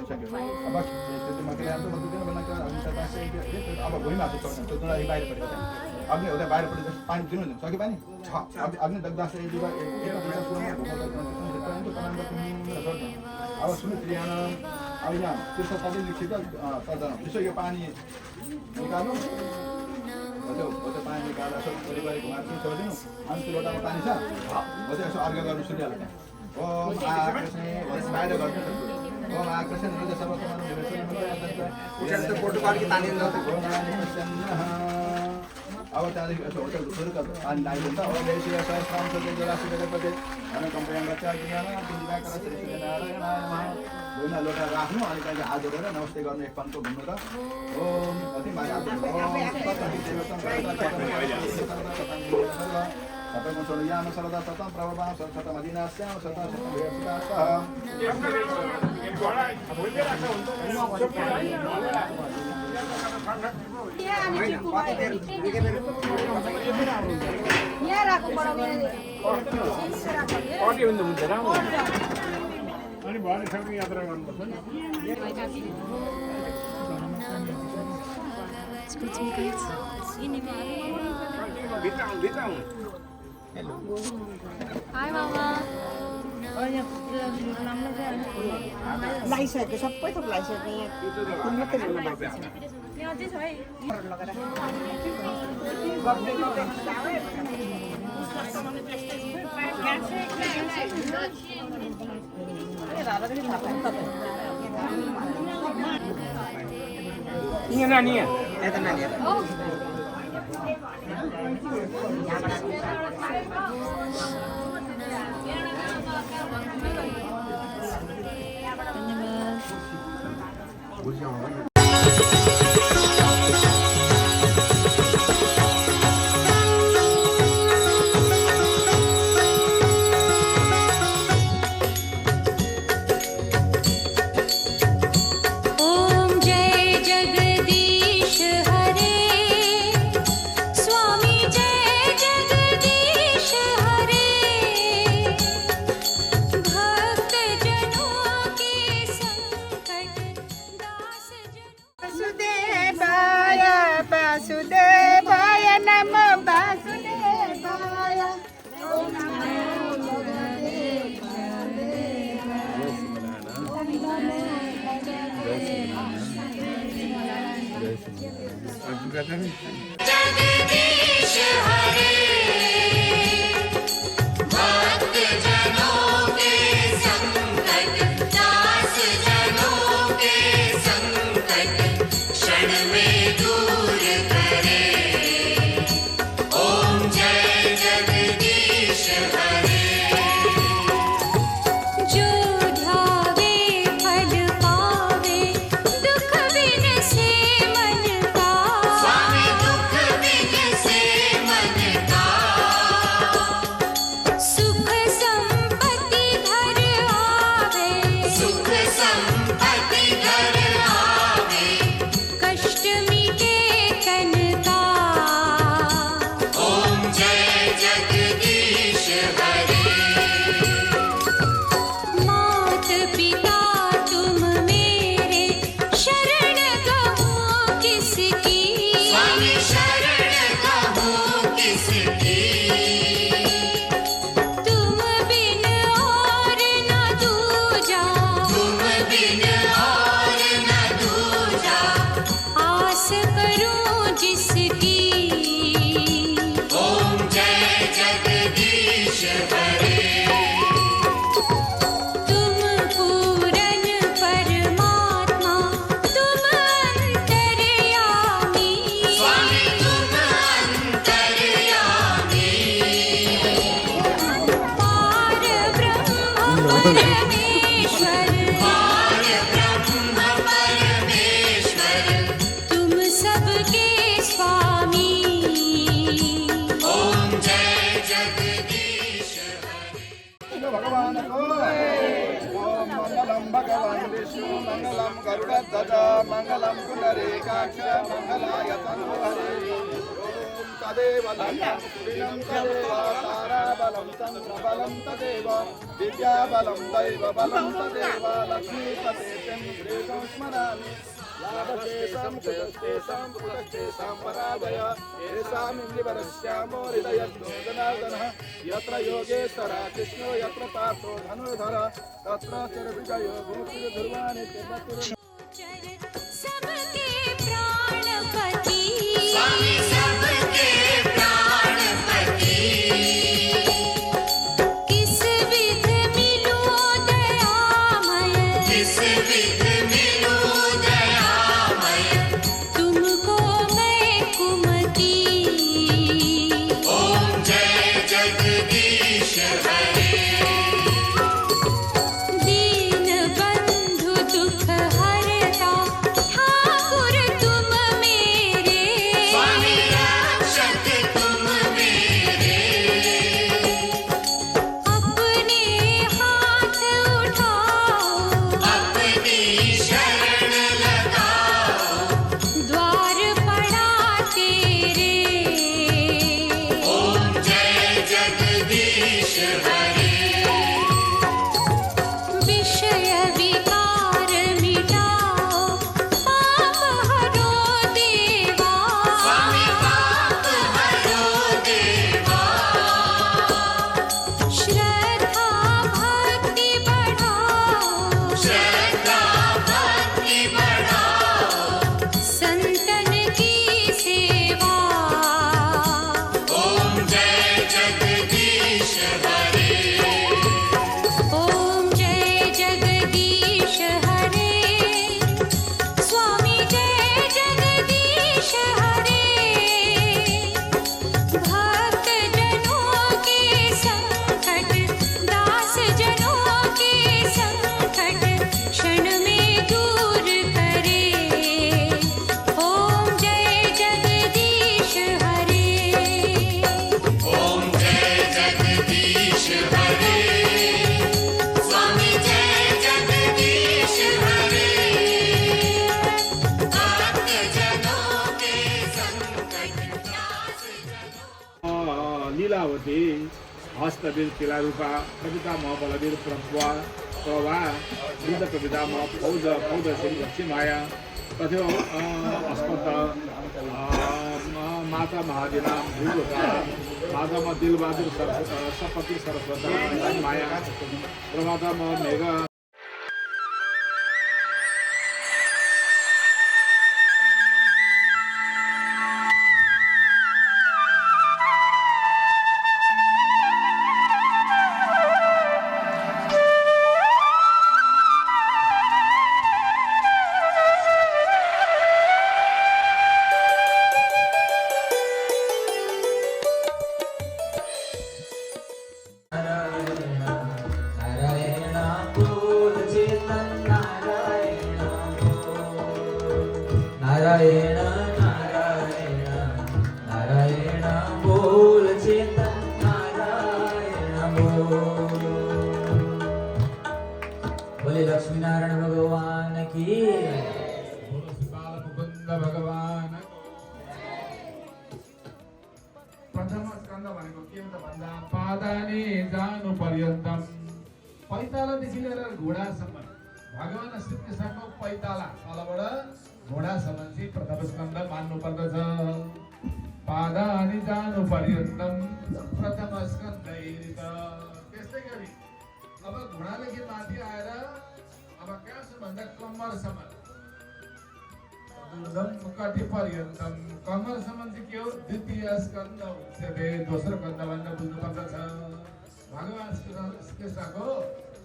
गरिसक्यो अब त्यो मकै राम्रो बत्दैन बनाएको अब भुइँमा चाहिँ चढ्छ त्यो दुलाई बाहिरपट्टि अग्नि हुँदा बाहिरपट्टि पानी दिनु सक्यो पानी छ अग्नि दग्दा अब सुन्नु त्रियान अब यहाँ त्यसो सबै लिखित सजना यसो यो पानी निकाल्नु त्यो पानी निकालेर यसो वरिपरि घुमाएर छोडिदिनु अनि त्यो लोटामा पानी छ हो त्यो यसो अर्घ गर्नु सुनिहाल्नु ओम आकृष्ण बाहिर गर्नु ओम आकृष्ण निज सर्वतमान अब त्यहाँदेखि यसो होटल सुरु गर्छ पानी लगाइदिन्छ ओम शिव सहस्राम जलासी गणपति हामी कम्पनी गर्छ भुइँमा लोटा राख्नु अनि त्यहाँदेखि हात जोडेर नमस्ते गर्नु एक पनको घुम्नु त ओम कति सबैको छोडो याम सरदा सतम प्रभवाम सरसत मदिनास्याम सत सत अनि भरे सक्ने यात्रा गर्नुपर्छ नि Hi Mama. लाइसकेको सबै थोक लाइसकेको यहाँ कुन मात्रै ल्याउनु बाँकी छ यहाँ अझै छ है यहाँ नानी यता नानीहरू वासुदेवाय नमः वासुदेवाय ओम जगदीश हरे भक्त जनों के संकट दास जनों के संकट क्षण में दूर करे ओम जय जगदीश हरे जो ध्यावे फल पावे दुख बिन से मन का स्वामी दुख बिन से मन का सुख संपत्ति घर आवे सुख संपत्ति घर आवे कष्ट मिटे तन का ओम जय जगदीश हरे मात पिता तुम मेरे शरण कहूँ किसकी स्वामी शरण कहूँ किसकी तुम बिन और न दूजा तुम बिन और न दूजा आस करूं जिसकी ओम जय जगदीश हरे तुम पूरन परमात्मा तुम अंतर्यामी स्वामी तुम अंतर्यामी पार ब्रह्म परमेश्वर पार ब्रह्म परमेश्वर तुम सबके स्वामी ओम जय जगदीश हरे भगवानको ओम मङ्गलं भगवान् विष्णु मङ्गलं गरुडध्वज मङ्गलं पुनरेकाक्ष मङ्गलाय तनोहरे ओम तदेव लक्ष्यं सुदिनं तदेव ताराबलं चन्द्रबलं तदेव विद्याबलं दैवबलं तदेव लक्ष्मीपते चन्द्रेशं स्मरामि लाभशेषं कुतस्तेषां कुतस्तेषां पराजय येषामिन्द्रिवरस्यामो हृदयज्ञो जनार्दनः यत्र योगेश्वरः कृष्णो यत्र पार्थो धनुर्धर तत्र चिरविजयो भूतिर्ध्रुवाणि सबके प्राणपति स्वामी सबके प्राणपति किस विध मिलो दयामय किस विध मिलो दयामय तुमको मैं कुमति ओम जय जगदीश हरे दीन बंधु दुख हरता ठाकुर तुम मेरे स्वामी रक्षक तुम मेरे अपने हाथ उठाओ अपनी शरण लगाओ द्वार पड़ा तेरे ओम जय जगदीश हरे विषय विकार मिटाओ पाप हरो देवा स्वामी पाप हरो देवा श्रद्धा भक्ति बढ़ाओ श्रद्धा भक्ति बढ़ाओ संतन की सेवा ओम जय जगदीश हरे ओम जय जगदीश हरे स्वामी जय जगदीश हरे भक्त जनों के संकट दास जनों के संकट क्षण में दूर करे ओम जय जगदीश हरे ओम जय जगदीश हरे स्वामी जय जगदीश हरे भक्त जनों के संकट दास जनों लीलावती हस्तवीर तिलारूपा कविता बलवीर प्रभा वृद्ध कविता फौज श्री लक्ष्मीमाया तथैव अस्मत् माता महादिना भूलोका माता दिलबहादुर सपति सरस्वती माया प्रमाता मेघ नारायण बोल चेतन नारायण बोल नारायण नारायण नारायण बोल चेतन नारायण बोल बोले लक्ष्मी नारायण भगवान की मुकुंद भगवान प्रथम स्कंद भनेको के हो त भन्दा पादानी जानु पर्यन्तम पैतालादेखि लिएर घोडासम्म भगवान श्री कृष्णको पैताला तलबाट घोडासम्म चाहिँ प्रथम स्कंद मान्नु पर्दछ पादानी जानु पर्यन्तम प्रथम स्कंद त्यस्तै गरी अब घोडादेखि माथि आएर अब कहाँसम्म भन्दा कम्मरसम्म कति पर्यन्तम कम्मरसम्म चाहिँ के हो द्वितीय स्कन्द उच्यते दोस्रो स्कन्द भनेर बुझ्नु पर्दछ भगवान श्री कृष्णको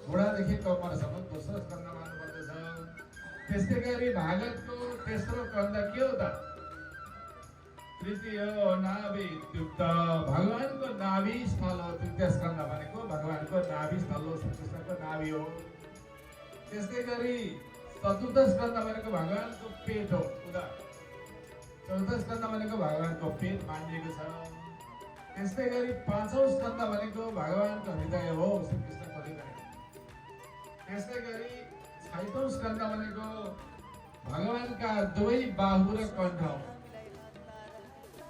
घोडादेखि कम्मरसम्म दोस्रो स्कन्द मान्नु पर्दछ त्यस्तै गरी भागवतको तेस्रो स्कन्द के हो त तृतीय नाभि इत्युक्त भगवानको नाभि स्थल हो तृतीय स्कन्द भनेको भगवानको नाभि स्थल हो श्री कृष्णको नाभि हो त्यस्तै गरी चतुर्थ स्कन्द भनेको भगवानको पेट हो चौथ स्कन्द भनेको भगवानको पेट मानिएको छ त्यस्तै गरी पाँचौं स्कन्द भनेको भगवानको हृदय हो श्री कृष्णको हृदय त्यस्तै गरी छैटौं स्कन्द भनेको भगवानका दुवै बाहु र कण्ठ हो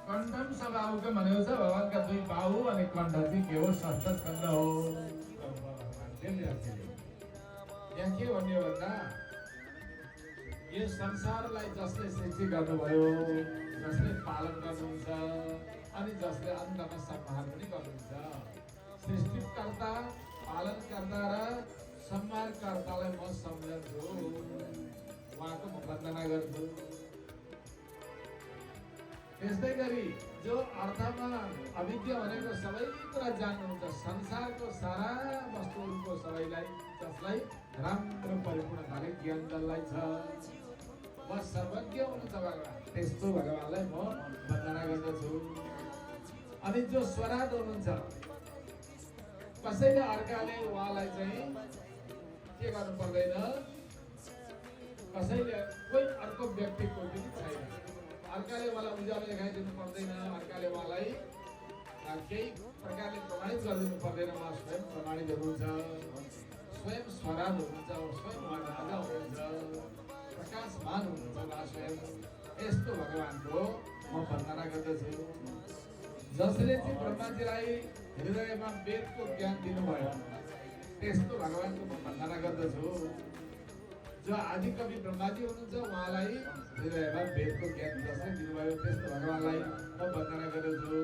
कण्ठम सबाहुको भनेको छ भगवानका दुई बाहु अनि कण्ठ चाहिँ के हो षष्ठ स्कन्ध हो। यहाँ के भन्ने हो भन्दा यो संसारलाई जसले सृष्टि गर्नुभयो, जसले पालन गर्नुहुन्छ अनि जसले अन्तमा सम्मान पनि गर्नुहुन्छ, सृष्टिकर्ता, पालनकर्ता र सम्मानकर्तालाई म सम्झन्छु, उहाँको म वन्दना गर्छु। त्यस्तै गरी जो अर्थमा अभिज्ञ भनेको सबै कुरा जान्नुहुन्छ, संसारको सारा वस्तुहरूको सबैलाई जसलाई राम्रो परिपूर्णताले ज्ञान जसलाई छ, म सर्वज्ञ हुनुहुन्छ भगवान, त्यस्तो भगवानलाई म वन्दना गर्दछु। अनि जो स्वराट हुनुहुन्छ, कसैले अर्काले उहाँलाई चाहिँ के गर्नु पर्दैन, कसैले कोही अर्को व्यक्तिको पनि छैन, अर्काले उहाँलाई उज्यालो देखाइदिनु पर्दैन, अर्काले उहाँलाई केही प्रकारले प्रमाणित गरिदिनु पर्दैन, उहाँ स्वयं प्रमाणित हुनुहुन्छ, स्वयं स्वराट हुनुहुन्छ, स्वयं उहाँ राजा हुनुहुन्छ, प्रकाशमान हुनुहुन्छ उहाँ स्वयं। यस्तो भगवानको म वन्दना गर्दछु। जसले चाहिँ ब्रह्माजीलाई हृदयमा वेदको ज्ञान दिनुभयो, त्यस्तो भगवानको म वन्दना गर्दछु। जो आदि कवि ब्रह्माजी हुनुहुन्छ, उहाँलाई हृदयमा वेदको ज्ञान जसले दिनुभयो, त्यस्तो भगवानलाई म वन्दना गर्दछु।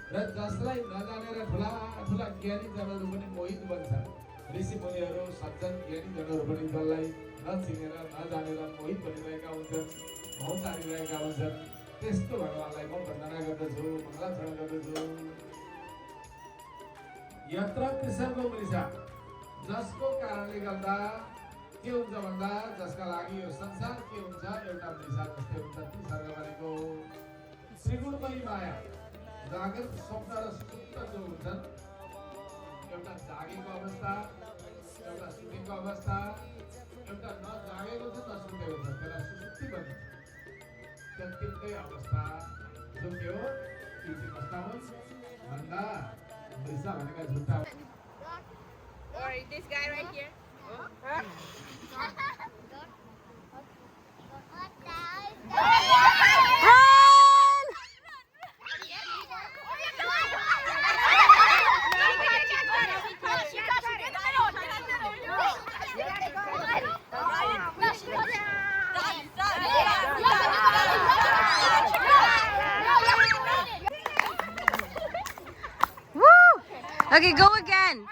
र जसलाई नजानेर ठुला ठुला ज्ञानी जनहरू पनि मोहित बन्छ, ऋषि मुनिहरू सज्जन ज्ञानी जनहरू पनि जसलाई नचिनेर नजानेर मोहित बनिरहेका हुन्छन्, भौतारिरहेका हुन्छन्, त्यस्तो भगवानलाई म वन्दना गर्दछु, मङ्गलाचरण गर्दछु। यत्र कृष्णको मृषा, जसको कारणले गर्दा के हुन्छ भन्दा जसका लागि यो संसार के हुन्छ, एउटा मृषा जस्तै हुन्छ। ती सर्ग भनेको त्रिगुणमयी माया, जागृत, स्वप्न र सुप्त जो हुन्छन्, एउटा जागेको अवस्था, एउटा सुतेको अवस्था, एउटा नजागेको छ नसुतेको छ, त्यसलाई सुसुप्ति भनिन्छ। त्यो तिनटै अवस्था जो के हो, ती चाहिँ कस्ता हुन् भन्दा मृषा भनेका झुट्टा। Or this guy right here. Okay, go again.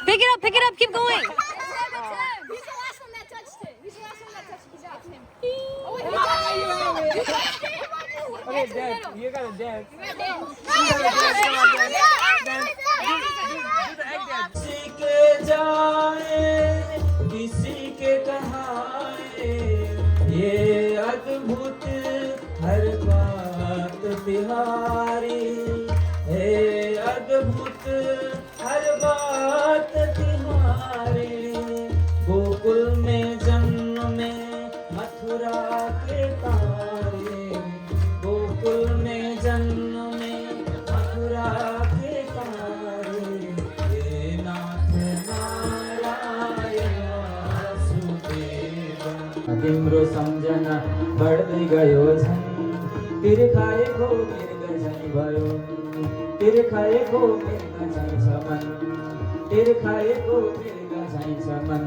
Pick it up, keep going. He's the last one that touched it. He's the last one that touched it. He's out him. Oh, wait, he touched it. Okay, dance. You gotta dance. You gotta dance. किसी के जाए किसी के कहाए, ये अद्भुत हर बात तिहारी है, अद्भुत हर बात तिहारी। गोकुल में जन्म में मथुरा के तारे, गोकुल में जन्म में मथुरा के तारे, हे नाथ नारायण वासुदेव। तिम्रो सम्झना बढ्दै गयो झन्, तिर्खाएको मृग झैँ भयो, तिर्खाएको मृग झैँ छ मन, तिर्खाएको मृग झैँ छ मन।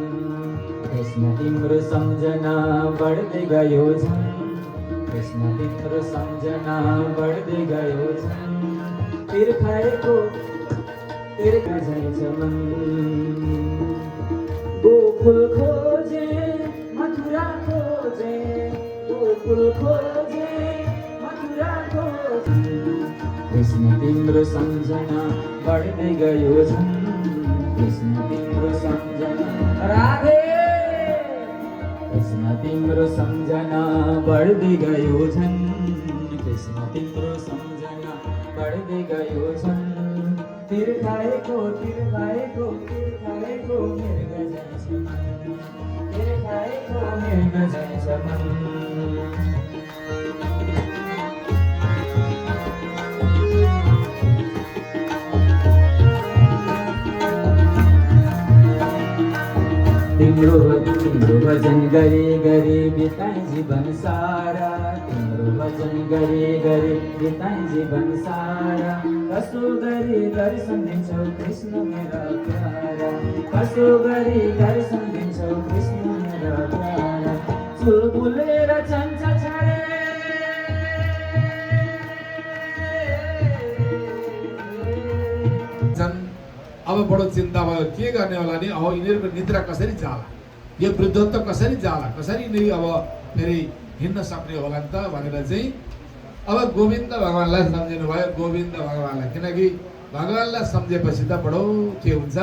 कृष्ण तिम्रो सम्झना बढ्दै गयो झन्, कृष्ण तिम्रो सम्झना बढ्दै गयो झन्, तिर्खाएको मृग झैँ छ मन। गोकुल खोजे मथुरा खोजे, गोकुल खोजे मथुरा खोजे, कृष्ण तिम्रो सम्झना बढ्दै गयो झन्, कृष्ण तिम्रो सम्झना राधे, कृष्ण तिम्रो सम्झना बढ्दै गयो झन्, कृष्ण तिम्रो सम्झना बढ्दै गयो झन्। तिर्खाएको तिर्खाएको तिर्खाएको मृग झैँ छ मन, तिर्खाएको मृग झैँ छ मन। तिम्रो भजन गरे गरे बिताए जीवन सारा तिम्रो भजन गरे गरे बिताए जीवन सारा कसो गरी दर्शन दिन्छौ कृष्ण मेरा प्यारा कसो गरी दर्शन दिन्छौ कृष्ण मेरा प्यारा चुलबुलेर चन्छ छाडे अब बडो चिन्ता भयो के गर्ने होला नि अब यिनीहरूको निद्रा कसरी जाला यो वृद्धत्व कसरी जाला कसरी नै अब फेरि हिँड्न सक्ने होला नि त भनेर चाहिँ अब गोविन्द भगवानलाई सम्झिनु भयो गोविन्द भगवानलाई किनकि भगवानलाई सम्झेपछि त बडो के हुन्छ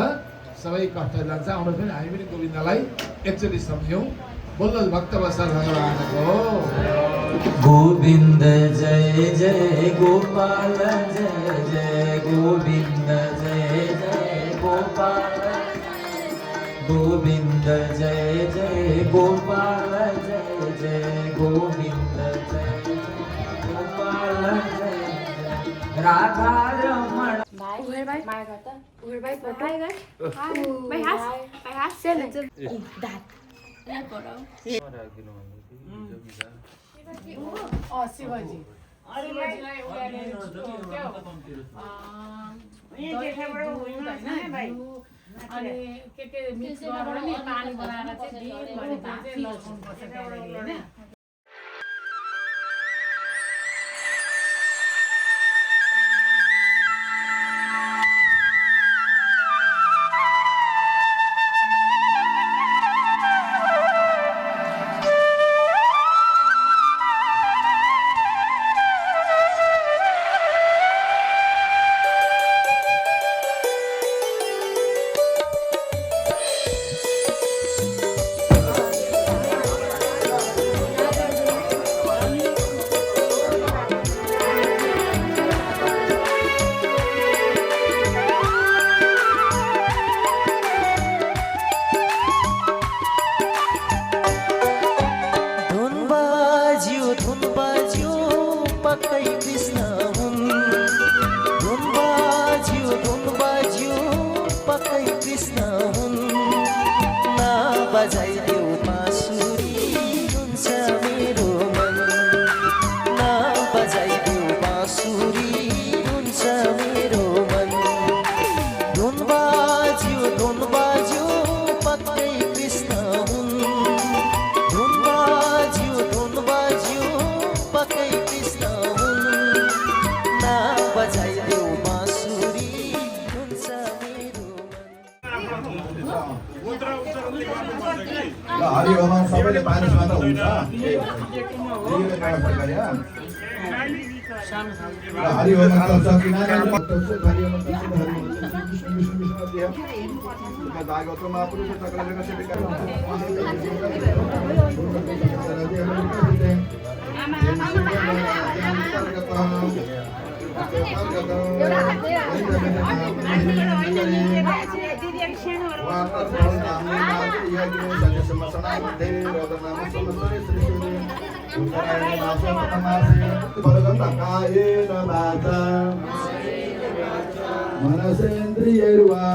सबै कष्ट जान्छ आउनुहोस् पनि हामी पनि गोविन्दलाई एकचोटि सम्झ्यौँ बोल्नु भक्तवत्सल भगवानको गोविन्द जय जय गोपाल जय जय गोविन्द जय जय गोपाल गोविन्द जय जय गोपाल जय जय गोविन्द जय गोपाल जय Radha Raman Uhel vai. Uhel vai. Hi guys. Hi. Bài hát. Bài hát. Xem này. Đạt. Em có đâu. Shivaji शिवाजीलाई उहाँले अनि के मिक्स गरेर नि पानी बनाएर चाहिँ दियो भने चाहिँ लगाउनुपर्छ त्यहाँनिर हैन हरिओमा सबैले पानी खाँदा हुन्छ हरिओमा चल्छ भागवतमा पुरुष चक्रले मनसेन्द्रियैर्वा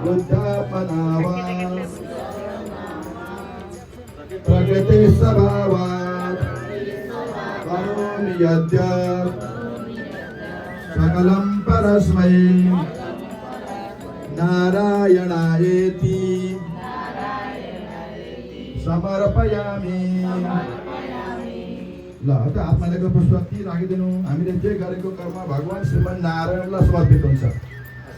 बुद्धात्मनावा प्रकृति स्वभावात् करोमि यद्यत् सकलं परस्मै नारायणायेति समर्पयामि। ल त आत्माको पुष्पति राखिदिनु। हामीले जे गरेको कर्म भगवान श्रीमन नारायणलाई समर्पित हुन्छ।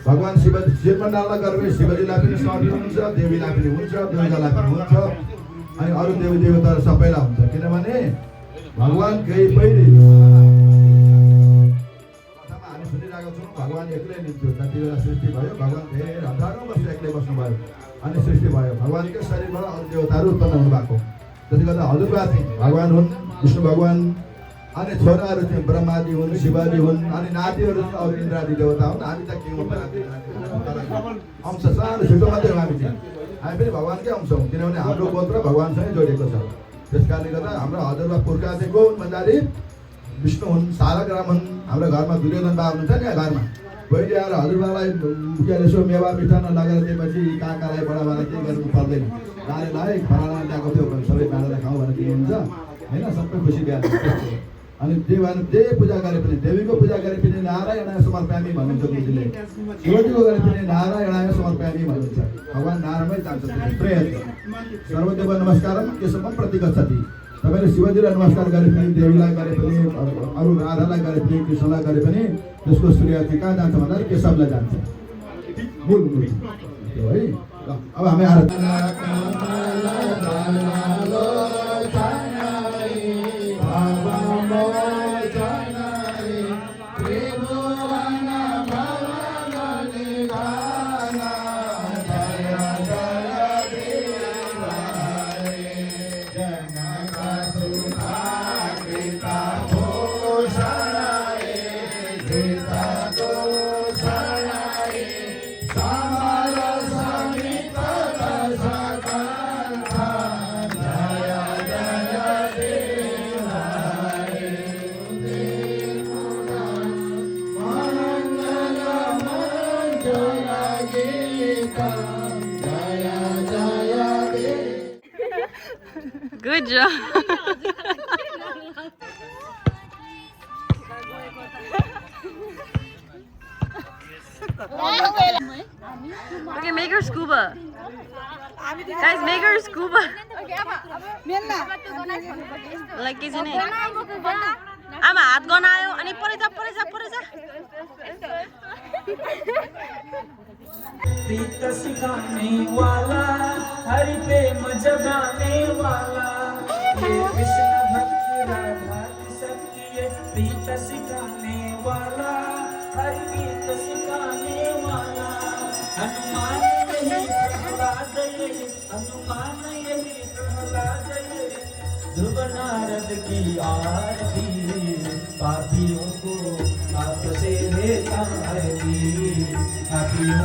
भगवान शिव श्रीमन्नारायणलाई गरेर शिवजीलाई पनि समर्पित हुन्छ, देवीलाई पनि हुन्छ, दुर्गालाई पनि हुन्छ, अनि अरू देवी देवताहरू सबैलाई हुन्छ। किनभने भगवान केही पहिले हामी सुनिरहेको छौँ भगवान एक्लै निम्त्यो। जति बेला सृष्टि भयो भगवान धेरै हजारौँ वर्ष एक्लै बस्नुभयो अनि सृष्टि भयो। भगवानकै शरीरबाट अरू देवताहरू उत्पन्न हुनुभएको। त्यसले गर्दा हजुरबा चाहिँ भगवान हुन्, विष्णु भगवान, अनि छोराहरू चाहिँ ब्रह्माजी हुन्, शिवजी हुन्, अनि नातिहरू चाहिँ अरू इन्द्रादी देवता हुन्। हामी त के अंश सानो छिटो मात्रै हामी चाहिँ हामी पनि भगवानकै अंश हौँ। किनभने हाम्रो गोत्र भगवानसँगै जोडिएको छ। त्यस कारणले गर्दा हाम्रो हजुरबा पुर्खा चाहिँ को हुन् भन्दाखेरि विष्णु हुन्, सालग्राम हुन्। हाम्रो घरमा दुर्योधन बा हुनुहुन्छ नि घरमा, बहिनी आएर हजुरबालाई के अरे यसो मेवा मिठान लगेर दिएपछि काकालाई बडाबालाई केही गर्नु पर्दैन। नानीलाई फलाना ल्याएको थियो भने सबै बाँडेर खाउँ भनेर दिनुहुन्छ होइन, सबै खुसी बिहान। अनि जे पूजा गरे पनि, देवीको पूजा गरे पनि नारायणाय समर्पयामि भन्नुहुन्छ गुरुजीले, शिवजीको गरे पनि नारायणाय समर्पयामि भन्नुहुन्छ। भगवान् नारायणमै जान्छ। सर्वदेव नमस्कारम केशवम प्रति गच्छति। तपाईँले शिवजीलाई नमस्कार गरे पनि, देवीलाई गरे पनि, अरू राधालाई गरे पनि, कृष्णलाई गरे पनि त्यसको श्रेय कहाँ जान्छ भन्दा केशवलाई जान्छ। मूल त्यो है। अब हामी आरती Good job. Okay, make her scuba. Guys, make her scuba. Like isn't it? आमा हात गनायो अनि परेजा प्रीत सिखाने वाला, हरि प्रेम जगाने वाला, ये कृष्ण भक्त राधा सबकी ये प्रीत सिखाने वाला, हरि गीत सिखाने वाला। हनुमान यही प्रहलाद ये, हनुमान यही प्रहलाद ये, ध्रुव नारद की आरती, पापियों को आपसे लेता है पापियों।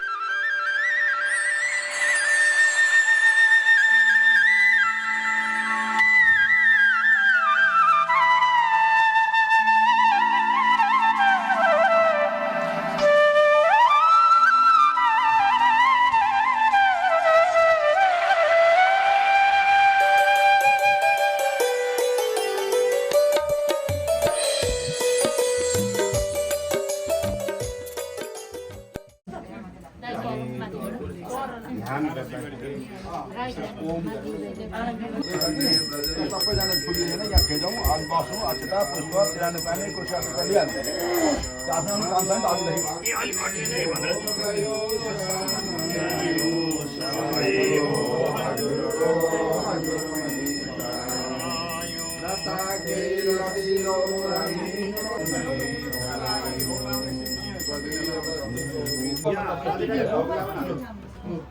सबैजना पुगिँदैन यहाँ खेलौँ, अनि बसौँ, अक्षता पुष्प पिरानो पानी कोसा लिइहाल्छ। आफ्नो आफ्नो काम छ नि त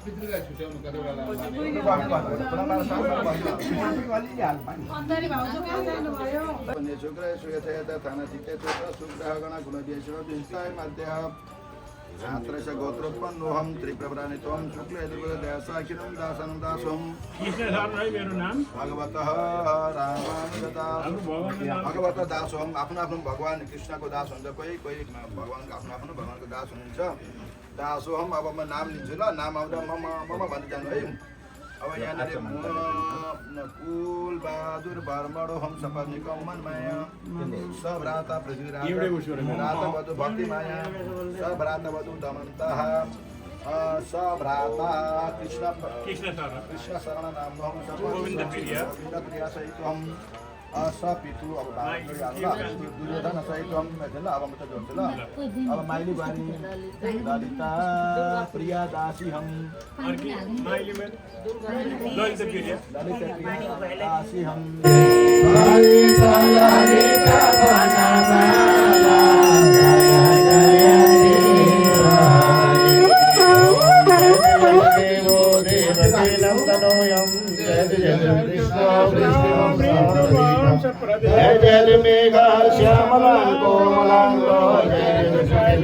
पितृलाई छुट्याउनु कतिवटा गोत्रोत्पन्नोहम त्रिप्रवरानित्वं शुक्ल यदुर्वदयासाखिनं दासनं दासं भगवतः रामानुजदास भगवतः दासोहम। आफ्नो आफ्नो भगवान कृष्णको दास हुन्छ, कोही कोही भगवानको आफ्नो आफ्नो भगवानको दास हुनुहुन्छ। दासोहम। अब म नाम लिन्छु ल, नाम आउँदा मम भन्दै जानु है। अब यहाँनिर कुल बहादुर बर्मणोहम सपत्निकम मनमाया सभ्राता पृथ्वीराज वधु भक्तिमाया सभ्राता वधु दमन्तः सभ्राता कृष्ण शरण नामोहम सपत्निप्रिया सहितम सपितु। अब दुर्योधन सहितम ल। अब म त जोड्छु ल। अब माइली बानी ललिता प्रिया दासी हम ललिता प्रिया दासी हम जय जय मेघा श्यामलां कोमलां जय जय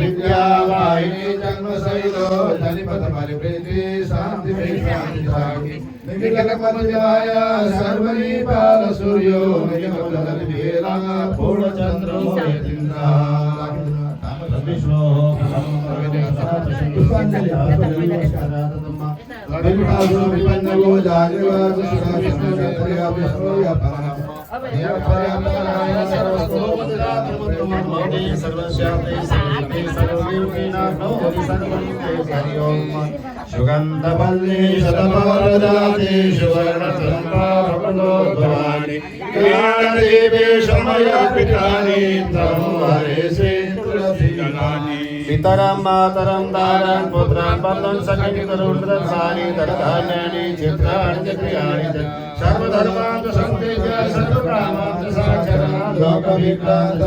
विद्यावाहिनी जन्मशैलो धनिपथ परिवृत्ति शान्ति शान्ति निखिलकमलयाय सर्वनिपाल सूर्यो निखिलकमलविहेरा पूर्णचन्द्रो यतीन्द्रा विष्णो विपन्नगो जागृवाच सुखाविष्णुया विष्णुया सुगन्धवल्ली शतपारजाते सुवर्णचन्द्राभवनोद्भवानि कल्याणदेवे समयपितानि तं हरेशे तुलसीगणानि पितरं मातरं दारान् पुत्रान् पत्नं सखितरुण्ड्रसानि धनधान्यानि चित्राणि चक्रियाणि च सर्वधर्मान् सन्तेज सर्वकामान् साचरन् लोकविक्रान्त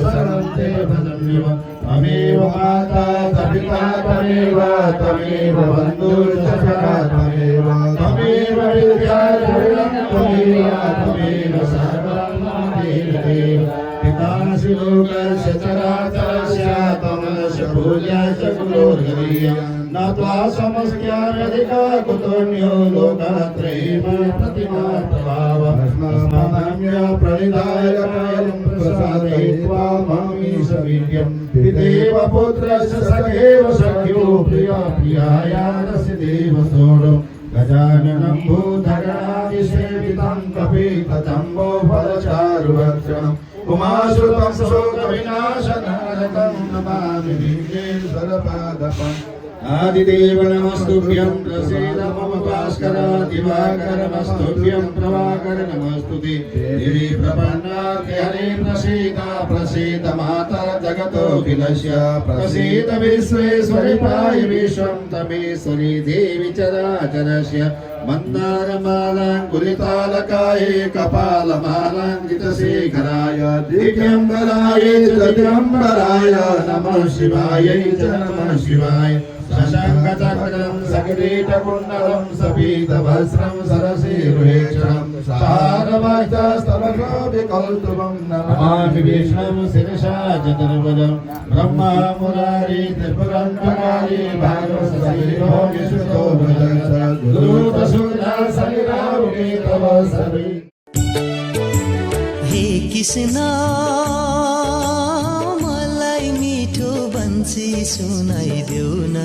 शरणं ते भजन्यव त्वमेव माता पिता त्वमेव त्वमेव बन्धुश्च त्वमेव त्वमेव विद्या त्वमेव सर्वं देव पितासि लोकस्य चराचरस्य त्वमस्य पूज्यस्य कुलोर्गरीय न त्वा समस्यार्यधिका कुतोऽन्यो लोकत्रयीम प्रतिमा प्रभाव अस्मान्य प्रणिधाय कायं प्रसादयित्वा मामीश वीर्यं पितेव पुत्रस्य सखेव सख्यो प्रिया प्रियायानस्य देव सोढो गजाननं भूतगणादिसेवितं कपितजम्बो फलचारुभक्षणम् उमाश्रुतं शोकविनाशनारकं नमामि विघ्नेश्वरपादपम् आदिदेव नमस्तुभ्यं प्रसीद मम भास्कर दिवाकर नमस्तुभ्यं प्रभाकर नमस्तुते देवी प्रपन्नार्थे हरे प्रसीद माता जगतोऽखिलस्य प्रसीद विश्वेश्वरि पाहि विश्वं तमेश्वरि देवी चराचरस्य मन्दारमालाङ्कुलितालकाय कपालमालाङ्कितशेखराय दिव्यम्बराय दिगम्बराय नमः शिवायै च नमः शिवाय शशङ्खचक्रं सकिरीटकुण्डलं सपीतवस्त्रं सरसीरुहेक्षणं सारवाक्यस्तवकौस्तुभं नमामि विष्णुं शिरसा चतुर्भुजं ब्रह्मा मुरारी त्रिपुरन्दकारी भागवतशीलो विष्णुतो गुरुतशुद्धा शरीरावुके तव सर्वे हे कृष्ण मलाई मिठो बन्सी सुनाइदेऊ न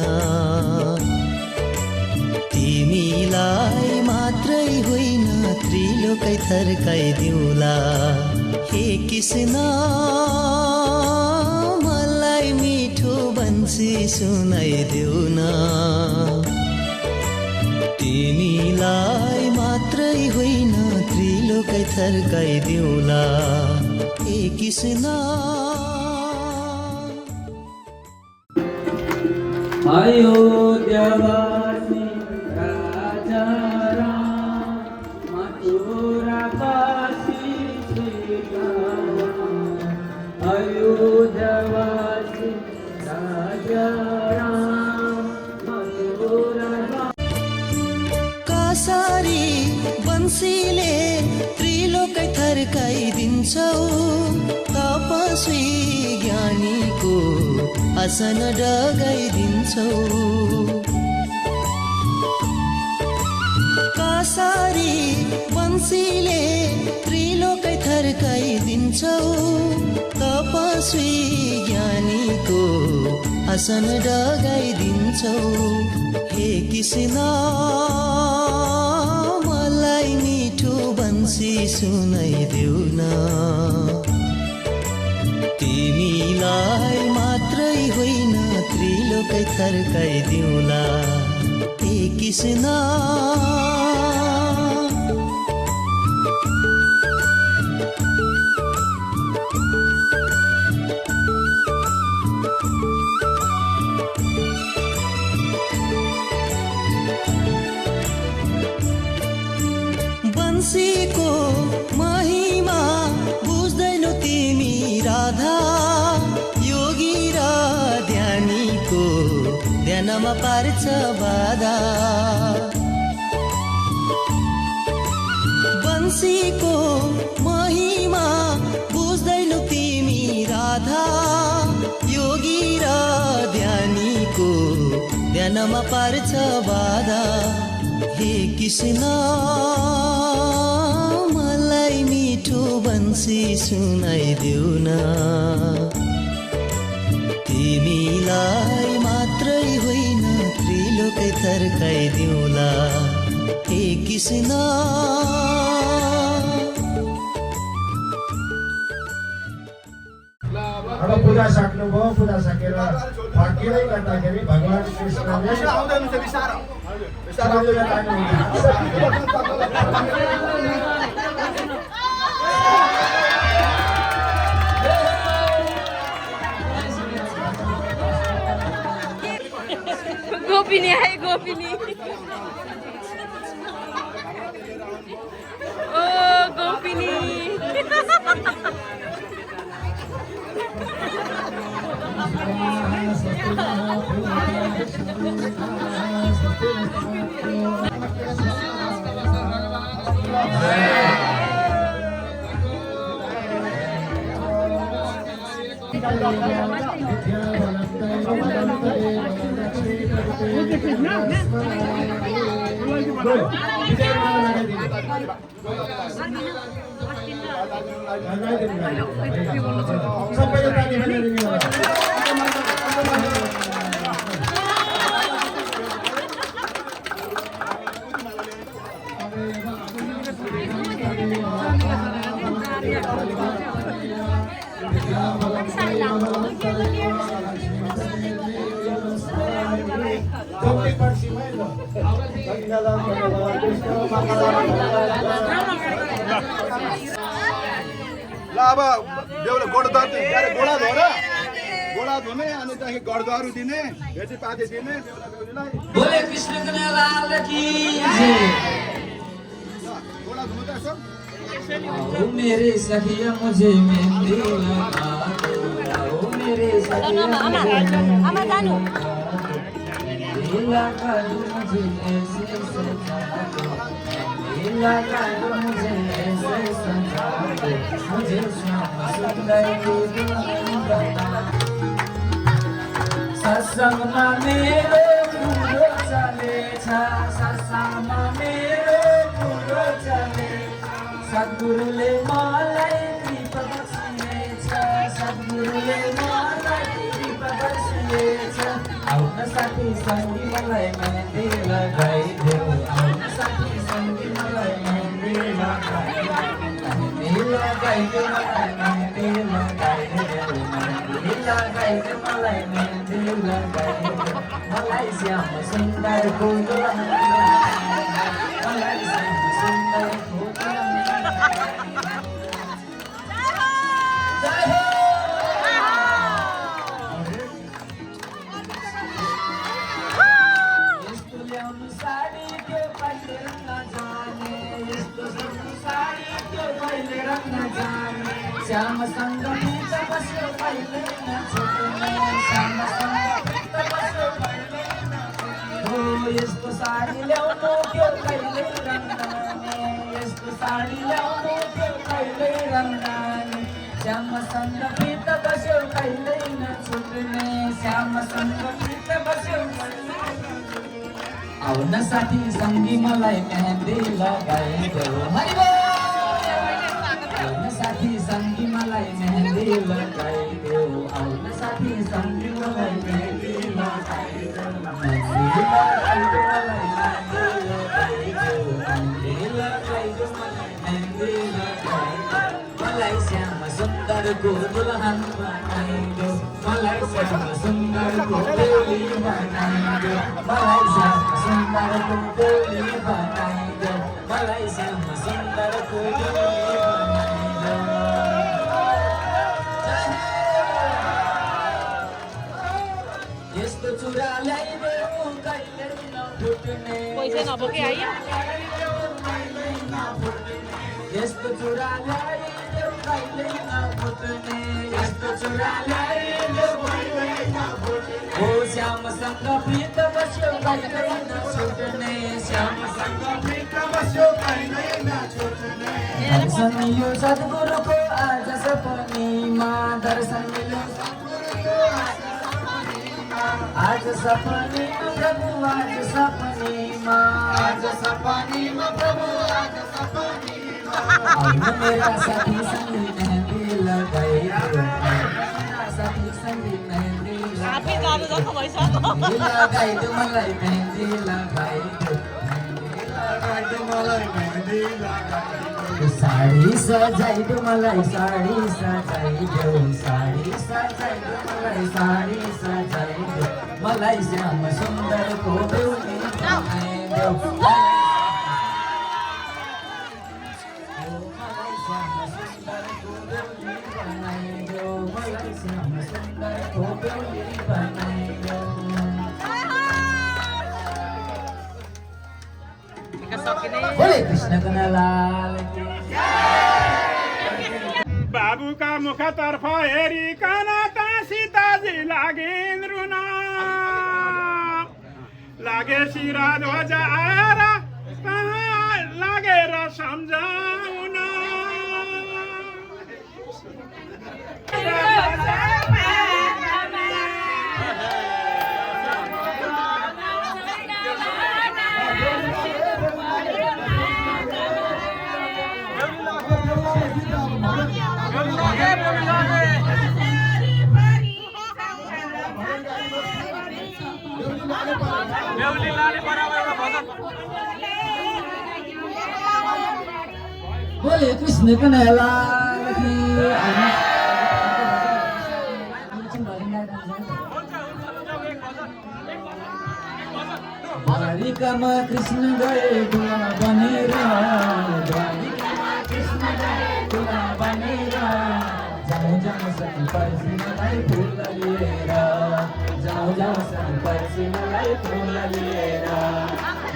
तिमीलाई मात्रै होइन त्रिलोकै थर्काइदेऊला हे कृष्ण मलाई मिठो बन्सी सुनाइदेऊ न तिमीलाई मात्रै होइन त्रिलोकै थर्काइदेऊला हे कृष्ण अयोध्यावासी राजा राम मथुरा काशी श्रीराम अयोध्यावासी राजा राम मथुरा कसरी बन्सीले त्रिलोकै थर्काइदिन्छौ तपस्वी ज्ञानीको आसन डगाइदिन्छौ कसरी बन्सीले त्रिलोकै थर्काइदिन्छौ तपस्वी ज्ञानीको आसन डगाइदिन्छौ हे कृष्ण मलाई मिठो बन्सी सुनाइदेऊ न तिमीलाई मात्रै होइन त्रिलोकै थर्काइदेऊला हे कृष्ण बन्सीको महिमा बुझ्दैनौ तिमी राधा योगी र ध्यानीको ध्यानमा पार्छ बाधा बन्सीको महिमा बुझ्दैनौ तिमी राधा ध्यानमा पार्छ बाधा हे कृष्ण मलाई मिठो बन्सी सुनाइदेऊ न तिमीलाई मात्रै होइन त्रिलोकै थर्काइदिउँला हे कृष्ण अब पूजा सक्नुभयो पूजा सकेर फर्किँदै गर्दाखेरि भगवान् कृष्णले आउँदैन बिस्तारो बिस्तारो गोपिनी आए गोपिनी ओ गोपिनी सबैले ताली बजाइदिनु होला ल अब बेहुला गोडा धुने अनि त्यहाँदेखि गडदारू दिने भेटीपाती दिने बेहुला बेहुलीलाई बोले कृष्ण कन्हैया की गोडा धुनु त यसो ओ मेरे सखिया मुझे मेहंदी लगा दो ओ मेरे सखिया आमा जानु लगा दो मुझे ऐसे सजा दो लगा दो मुझे ऐसे सजा दो मुझे श्याम सुंदर को दुल्हन बना सत्संगमा मेरो कुरो चलेछ सत्संगमा मेरो कुरो चलेछ सद्गुरुले मलाई कृपा बक्सिएछ सद्गुरुले मलाई कृपा बक्सिएछ आउन साथी सङ्गी मलाई मेहन्दी लगाइदेऊ आउन साथी सङ्गी मलाई मेहन्दी लगाइदेऊ मेहन्दी लगाइदेऊ मलाई मेहन्दी लगाइदेऊ मलाई श्याम सुन्दरको दुल्हन मलाई श्याम सुन्दरको यस्तो ल्याउनु साडी त्यो कहिले नजाने यस्तो साडी त्यो कहिले नजाने श्यामसँग बिच बस्यो कहिले नछुट्ने श्यामसँग बिच बस्यो कहिले नछुट्ने हो यस्तो साडी ल्याउनु त्यो कहिले रङ्गाने यस्तो साडी ल्याउनु त्यो कहिले रङ्गाने श्यामसँग बिच बस्यो कहिले नछुट्ने श्यामसँग बिच बस्यो आउन साथी सङ्गी मलाई मेहन्दी लगाइदेऊ आउन साथी सङ्गी मलाई मेहन्दी लगाइदेऊ आउन साथी सङ्गी मलाई मेहन्दी लगाइदेऊ मेहन्दी लगाइदेऊ मलाई श्याम सुन्दरको दुल्हन बनाइदेऊ मलाई श्याम सुन्दरको बेली बनाइदेऊ मलाई श्याम सुन्दरको बेली बनाइदेऊ मलाई श्याम सुन्दरको बेली बनाइदेऊ यस्तो चुरा ल्याइदेऊ कहिले नफुट्ने पैसा नबोके आइयो यस्तो चुरा ल्याइदेऊ कहिले नफुट्ने यस्तो चुरा ल्याइदेऊ कहिले नफुट्ने हो श्यामसँग प्रीत बस्यो कहिले नछुट्ने श्यामसँग प्रीत बस्यो कहिले नछुट्ने दर्शन मिल्यो सद्गुरुको आज सपनीमा दर्शन मिल्यो सद्गुरुको आज आज सपनीमा प्रभु आज सपनीमा प्रभु आज सपनीमा आउन मेरा साथी सँगै मेहन्दी लगाइदेऊ मेरा साथी सँगै मेहन्दी लगाइदेऊ मलाई मेहन्दी लगाइदेऊ मलाई मेहन्दी लगाइदेऊ साडी सजाइदेऊ मलाई साडी सजाइदेऊ साडी सजाइदेऊ मलाई साडी सजाइदेऊ मलाई श्याम सुन्दरको बेहुली बनाइदेऊ मलाई श्याम सुन्दरको बेहुली बनाइदेऊ मलाई श्याम सुन्दरको बेहुली बनाइदेऊ बोले कृष्णको लाल की बाबुका मुखतर्फ हेरिकन त सीताजी लागिन् रुन लागे शिरा ध्वज आएर कहाँ लागेर सम्झाउन बोले कृष्णको लाल की द्वारिकामा कृष्ण गए दुला बनेर द्वारिकामा कृष्ण गए दुला बनेर जाउँ जाउँ सखी पर्सिनालाई फुल लिएर जाउँ जाउँ सखी पर्सिनालाई फुल लिएर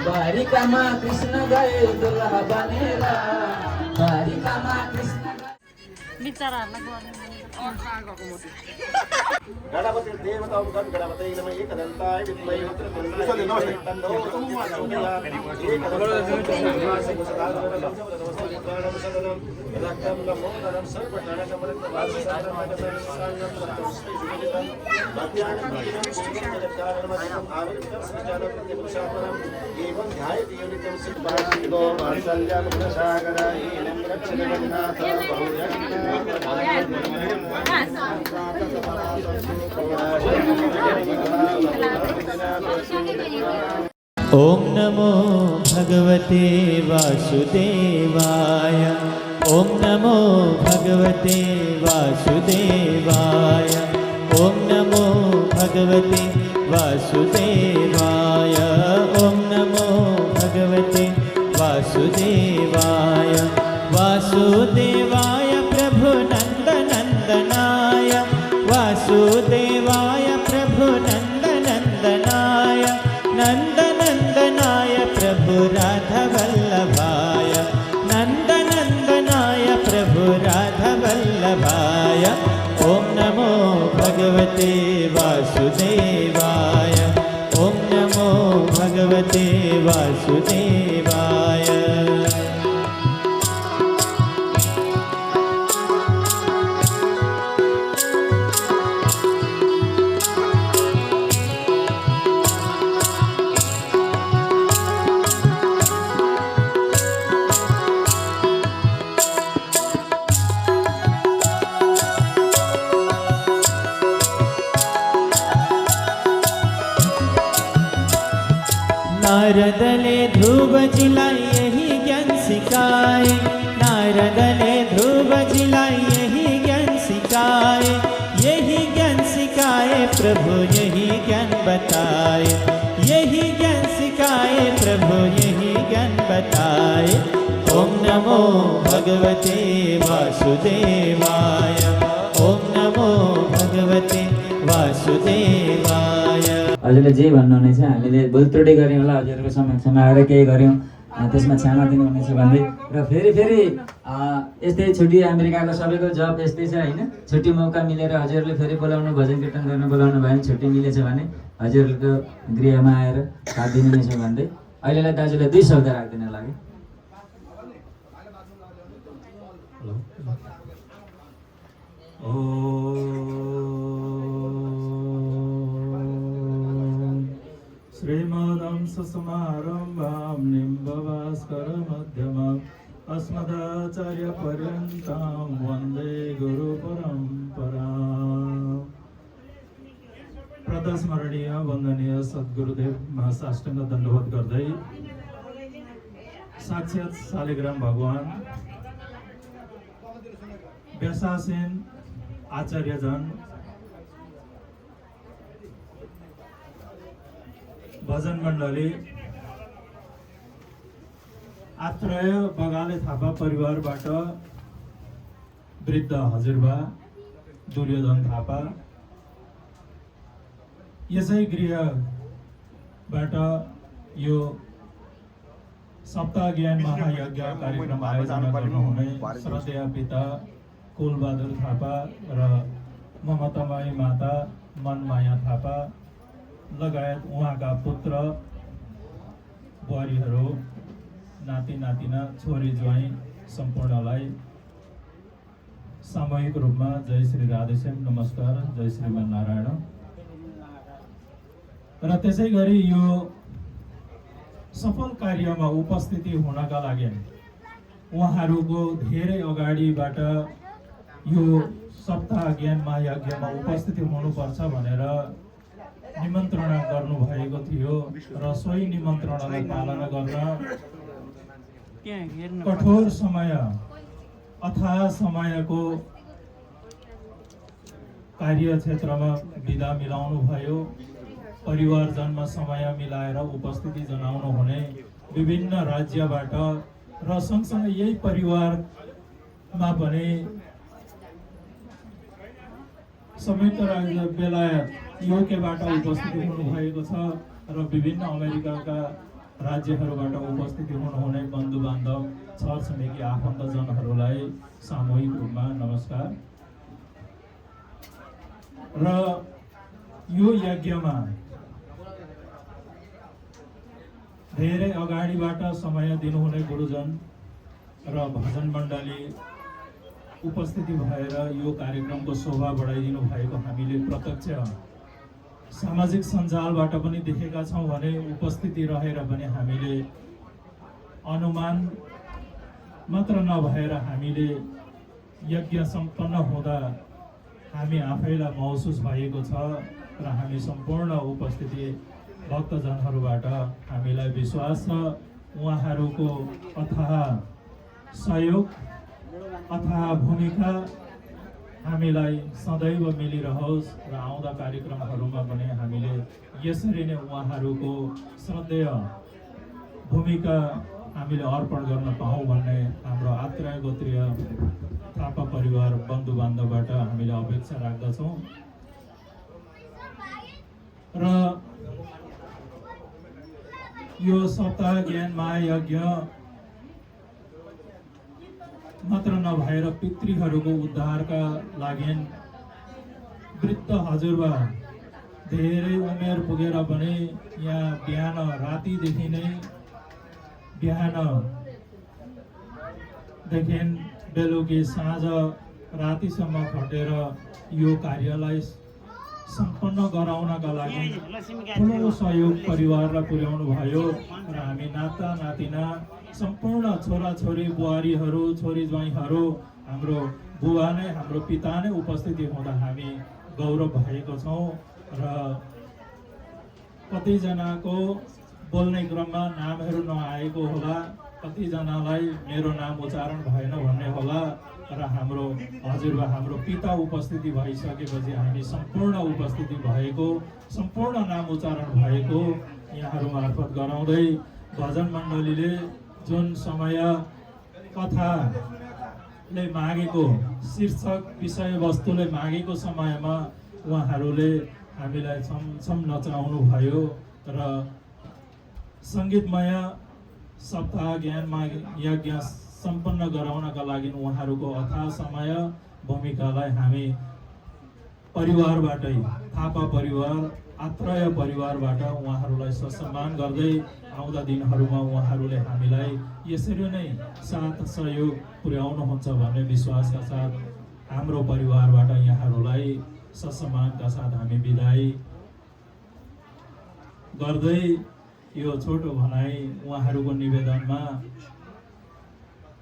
द्वारिकामा कृष्ण गए दुला बनेर द्वारिकामा कृष्ण गणपति देवता गणपति नमः एकदन्ताय विद्महे वक्रतुण्डाय तन्नो ॐ नमो भगवते वासुदेवाय ॐ नमो भगवते वासुदेवाय ॐ नमो भगवते वासुदेवाय ॐ नमो भगवते वासुदेवाय वासुदेवाय प्रभु नन्दनन्दनाय वासुदेवाय प्रभु नन्दनन्दनाय नन्दनन्दनाय प्रभु राधवल्लभाय नन्दनन्दनाय प्रभु राधवल्लभाय ॐ नमो भगवते वासुदेवाय ॐ नमो भगवते वासुदेवाय नारदले ध्रुव जिलाई यही ज्ञान सिखाए नारदले ध्रुव जिलाई यही ज्ञान सिखाए यही ज्ञान सिखाए प्रभु यही ज्ञान बताए यही ज्ञान सिखाए प्रभु यही ज्ञान बताए ओम नमो भगवते वासुदेवाय ओम नमो भगवते वासुदेवाय। हजुरले जे भन्नुहुनेछ हामीले भुल त्रुटि गऱ्यौँ होला हजुरहरूको समक्षमा आएर केही गऱ्यौँ त्यसमा क्षमा दिनुहुनेछ भन्दै र फेरि यस्तै छुट्टी अमेरिकाको सबैको जब यस्तै छ होइन छुट्टी मौका मिलेर हजुरहरूले फेरि बोलाउनु भजन कीर्तन गर्न बोलाउनु भयो भने छुट्टी मिलेछ भने हजुरहरूको गृहमा आएर साथ दिनुहुनेछ भन्दै अहिलेलाई दाजुलाई 2 शब्द राख्दिन लागि। समारम्भां निम्बभास्करमध्यमाम् अस्मदाचार्यपर्यन्तां वन्दे गुरुपरम्पराम्। प्रथस्मरणीय वन्दनीय सद्गुरुदेव महासाष्टाङ्ग दण्डवत गर्दै साक्षात् शालिग्राम भगवान व्यासासीन आचार्यजन भजन मण्डली आत्रेय बगाले थापा परिवारबाट वृद्ध हजुरबा दुर्योधन थापा यसै गृहबाट यो सप्ताह ज्ञान महायज्ञ कार्यक्रम आयोजना गर्नुहुने श्रद्धेय पिता कुलबहादुर थापा र ममतामयी माता मनमाया थापा लगायत उहाँका पुत्र बुहारीहरू नाति नातिना छोरी ज्वाइँ सम्पूर्णलाई सामूहिक रूपमा जय श्री राधेश्याम नमस्कार, जय श्रीमान नारायण। र त्यसै गरी यो सफल कार्यमा उपस्थिति हुनका लागि उहाँहरूको धेरै अगाडिबाट यो सप्ताह ज्ञान महायज्ञमा उपस्थिति हुनुपर्छ भनेर निमन्त्रणा गर्नुभएको थियो र सोही निमन्त्रणालाई पालना गर्न कठोर समय अथाह समयको कार्यक्षेत्रमा बिदा मिलाउनु भयो। परिवारजनमा समय मिलाएर उपस्थिति जनाउनु हुने विभिन्न राज्यबाट र सँगसँगै यही परिवारमा पनि संयुक्त राज्य बेलायत युकेबाट उपस्थिति हुनुभएको छ र विभिन्न अमेरिकाका राज्यहरूबाट उपस्थिति हुनुहुने बन्धु बान्धव छर छिमेकी आफन्तजनहरूलाई सामूहिक रूपमा नमस्कार। र यो यज्ञमा धेरै अगाडिबाट समय दिनुहुने गुरुजन र भजन मण्डली उपस्थिति भएर यो कार्यक्रमको शोभा बढाइदिनु भएको हामीले प्रत्यक्ष सामाजिक सञ्जालबाट पनि देखेका छौँ भने उपस्थिति रहेर पनि हामीले अनुमान मात्र नभएर हामीले यज्ञ सम्पन्न हुँदा हामी आफैलाई महसुस भएको छ र हामी सम्पूर्ण उपस्थिति भक्तजनहरूबाट हामीलाई विश्वास छ उहाँहरूको अथाह सहयोग अथाह भूमिका हामीलाई सदैव मिलिरहोस् र आउँदा कार्यक्रमहरूमा पनि हामीले यसरी नै उहाँहरूको श्रद्धेय भूमिका हामीले अर्पण गर्न पाऊँ भन्ने हाम्रो आत्रेय गोत्रीय थापा परिवार बन्धु बान्धवबाट हामीले अपेक्षा राख्दछौँ। र यो सप्ताह ज्ञान महायज्ञ मात्र नभएर पितृहरूको उद्धारका लागि वृद्ध हजुरबा धेरै उमेर पुगेर पनि यहाँ बिहान रातिदेखि नै बिहानदेखि बेलुकी साँझ रातिसम्म खटेर यो कार्यलाई सम्पन्न गराउनका लागि ठुलो सहयोग परिवारलाई पुर्याउनु भयो र हामी नाता नातिना सम्पूर्ण छोराछोरी बुहारीहरू छोरी ज्वाइँहरू हाम्रो बुवा नै हाम्रो पिता नै उपस्थिति हुँदा हामी गौरव भएको छौँ। र कतिजनाको बोल्ने क्रममा नामहरू नआएको होला, कतिजनालाई मेरो नाम उच्चारण भएन भन्ने होला र हाम्रो हजुरबा हाम्रो पिता उपस्थिति भइसकेपछि हामी सम्पूर्ण उपस्थिति भएको सम्पूर्ण नाम उच्चारण भएको यहाँहरू मार्फत गराउँदै भजन मण्डलीले जुन समय कथाले मागेको शीर्षक विषयवस्तुले मागेको समयमा उहाँहरूले हामीलाई छमछम नचाउनु भयो र सङ्गीतमय सप्ताह ज्ञान यज्ञ सम्पन्न गराउनका लागि उहाँहरूको अथाह समय भूमिकालाई हामी परिवारबाटै थापा परिवार आत्रेय परिवारबाट उहाँहरूलाई सम्मान गर्दै आउँदा दिनहरूमा उहाँहरूले हामीलाई यसरी नै साथ सहयोग पुर्याउनुहुन्छ भन्ने विश्वासका साथ हाम्रो परिवारबाट यहाँहरूलाई सम्मानका साथ हामी बिदाई गर्दै यो छोटो भनाइ उहाँहरूको निवेदनमा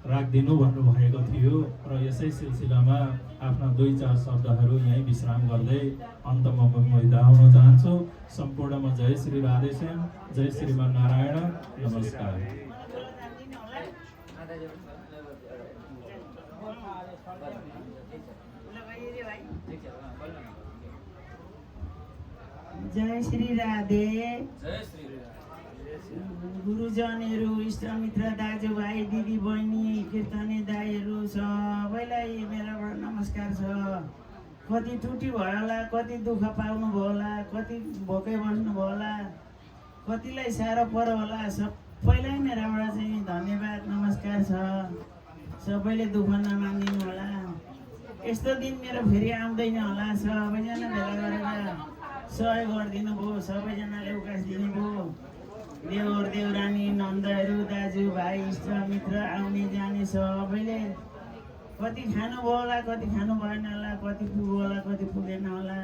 राखिदिनु भन्नुभएको थियो र यसै सिलसिलामा आफ्ना 2-4 शब्दहरू यहीँ विश्राम गर्दै अन्तमा म बिदा हुन चाहन्छु। सम्पूर्णमा जय श्री राधेश्याम, जय श्रीमान नारायण, नमस्कार। जय श्री राधे। गुरुजनहरू, इष्टमित्र, दाजुभाइ, दिदी बहिनी, कीर्तने दाईहरू सबैलाई मेराबाट नमस्कार छ। कति टुटी भयो होला, कति दुःख पाउनुभयो होला, कति भोकै बस्नुभयो होला, कतिलाई साह्रो पर्यो होला, सबैलाई मेराबाट चाहिँ धन्यवाद नमस्कार छ। सबैले दुःख नमानिदिनु होला। यस्तो दिन मेरो फेरि आउँदैन होला। सबैजना भेला गरेर सहयोग गरिदिनु भयो, सबैजनाले उकासिदिनु भयो। देवर देवरानी, नन्दहरू, दाजुभाइ, इष्टमित्र, आउने जाने सबैले कति खानुभयो होला, कति खानु भएन होला, कति पुग्यो होला, कति पुगेन होला।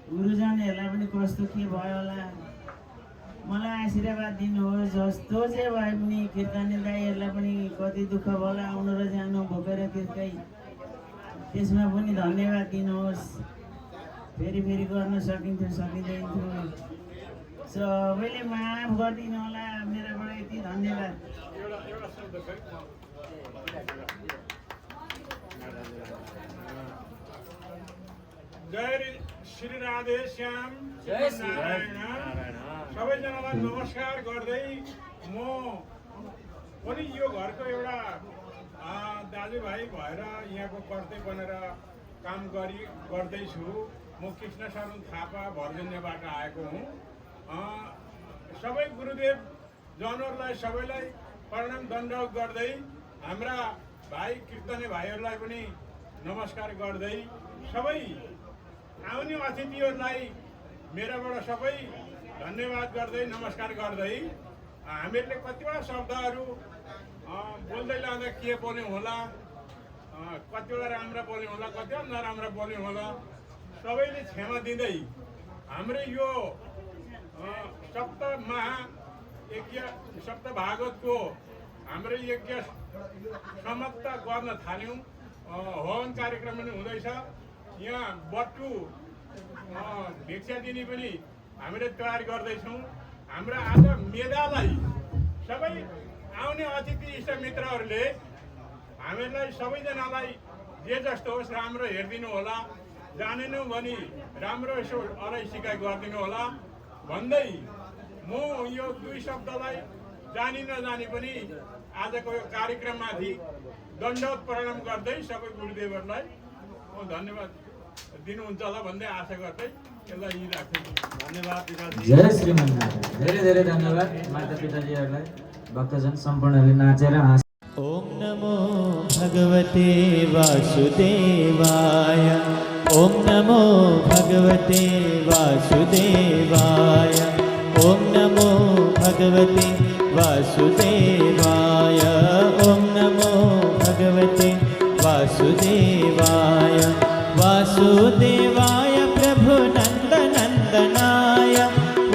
गुरुजनहरूलाई पनि कस्तो के भयो होला, मलाई आशीर्वाद दिनुहोस्। जस्तो चाहिँ भए पनि कीर्तने दाईहरूलाई पनि कति दुःख भयो होला, आउनु र जानु भोकेर तिर्कै, त्यसमा पनि धन्यवाद दिनुहोस्। फेरि फेरि गर्न सकिन्थ्यो, सकिँदैनथ्यो। सबैले माफ गरिदिनु होला। मेराबाट यति धन्यवाद। जय श्री राधे श्याम, जय श्री नारायण। सबैजनालाई नमस्कार गर्दै म पनि यो घरको एउटा दाजुभाइ भएर यहाँको कर्तव्य बनेर काम गर्दैछु। म कृष्ण शरण थापा भर्जन्यबाट आएको हुँ। सबै गुरुदेव जनहरूलाई सबैलाई प्रणाम दण्डवत गर्दै, हाम्रा भाइ कीर्तने भाइहरूलाई पनि नमस्कार गर्दै, सबै आउने अतिथिहरूलाई मेराबाट सबै धन्यवाद गर्दै नमस्कार गर्दै, हामीहरूले कतिवटा शब्दहरू बोल्दै लाँदा के बोल्यौँ होला, कतिवटा राम्रा बोल्यौँ होला, कतिवटा नराम्रा बोल्यौँ होला, सबैले क्षमा दिँदै हाम्रो यो सप्तभागवतको हाम्रो यज्ञ समाप्त गर्न थाल्यौँ। हवन कार्यक्रम पनि हुँदैछ। यहाँ बट्टु भिक्षा दिने पनि हामीले तयार गर्दैछौँ। हाम्रो आज मेधालाई सबै आउने अतिथि इष्टमित्रहरूले हामीलाई सबैजनालाई जे जस्तो होस् राम्रो हेरिदिनु होला, जानेनौँ भने राम्रो यसो अराइ सिकाइ गरिदिनु होला भन्दै म यो 2 शब्दलाई जानी नजानी पनि आजको यो कार्यक्रममाथि दण्डवत प्रणाम गर्दै सबै गुरुदेवहरूलाई म धन्यवाद दिनुहुन्छ होला भन्दै आशा गर्दै यसलाई यही राख्छु। धन्यवाद। जय श्रीमान नारायण। धेरै धेरै धन्यवाद माता पिताजीहरूलाई, भक्तजन सम्पूर्णले नाचेर ओम नमो भगवते वासुदेवाय, ओम नमो भगवते वासुदेवाय, ओम नमो भगवते वासुदेवाय, ओम नमो भगवते वासुदेवाय। वासुदेवाय प्रभु नंदनंदनाय,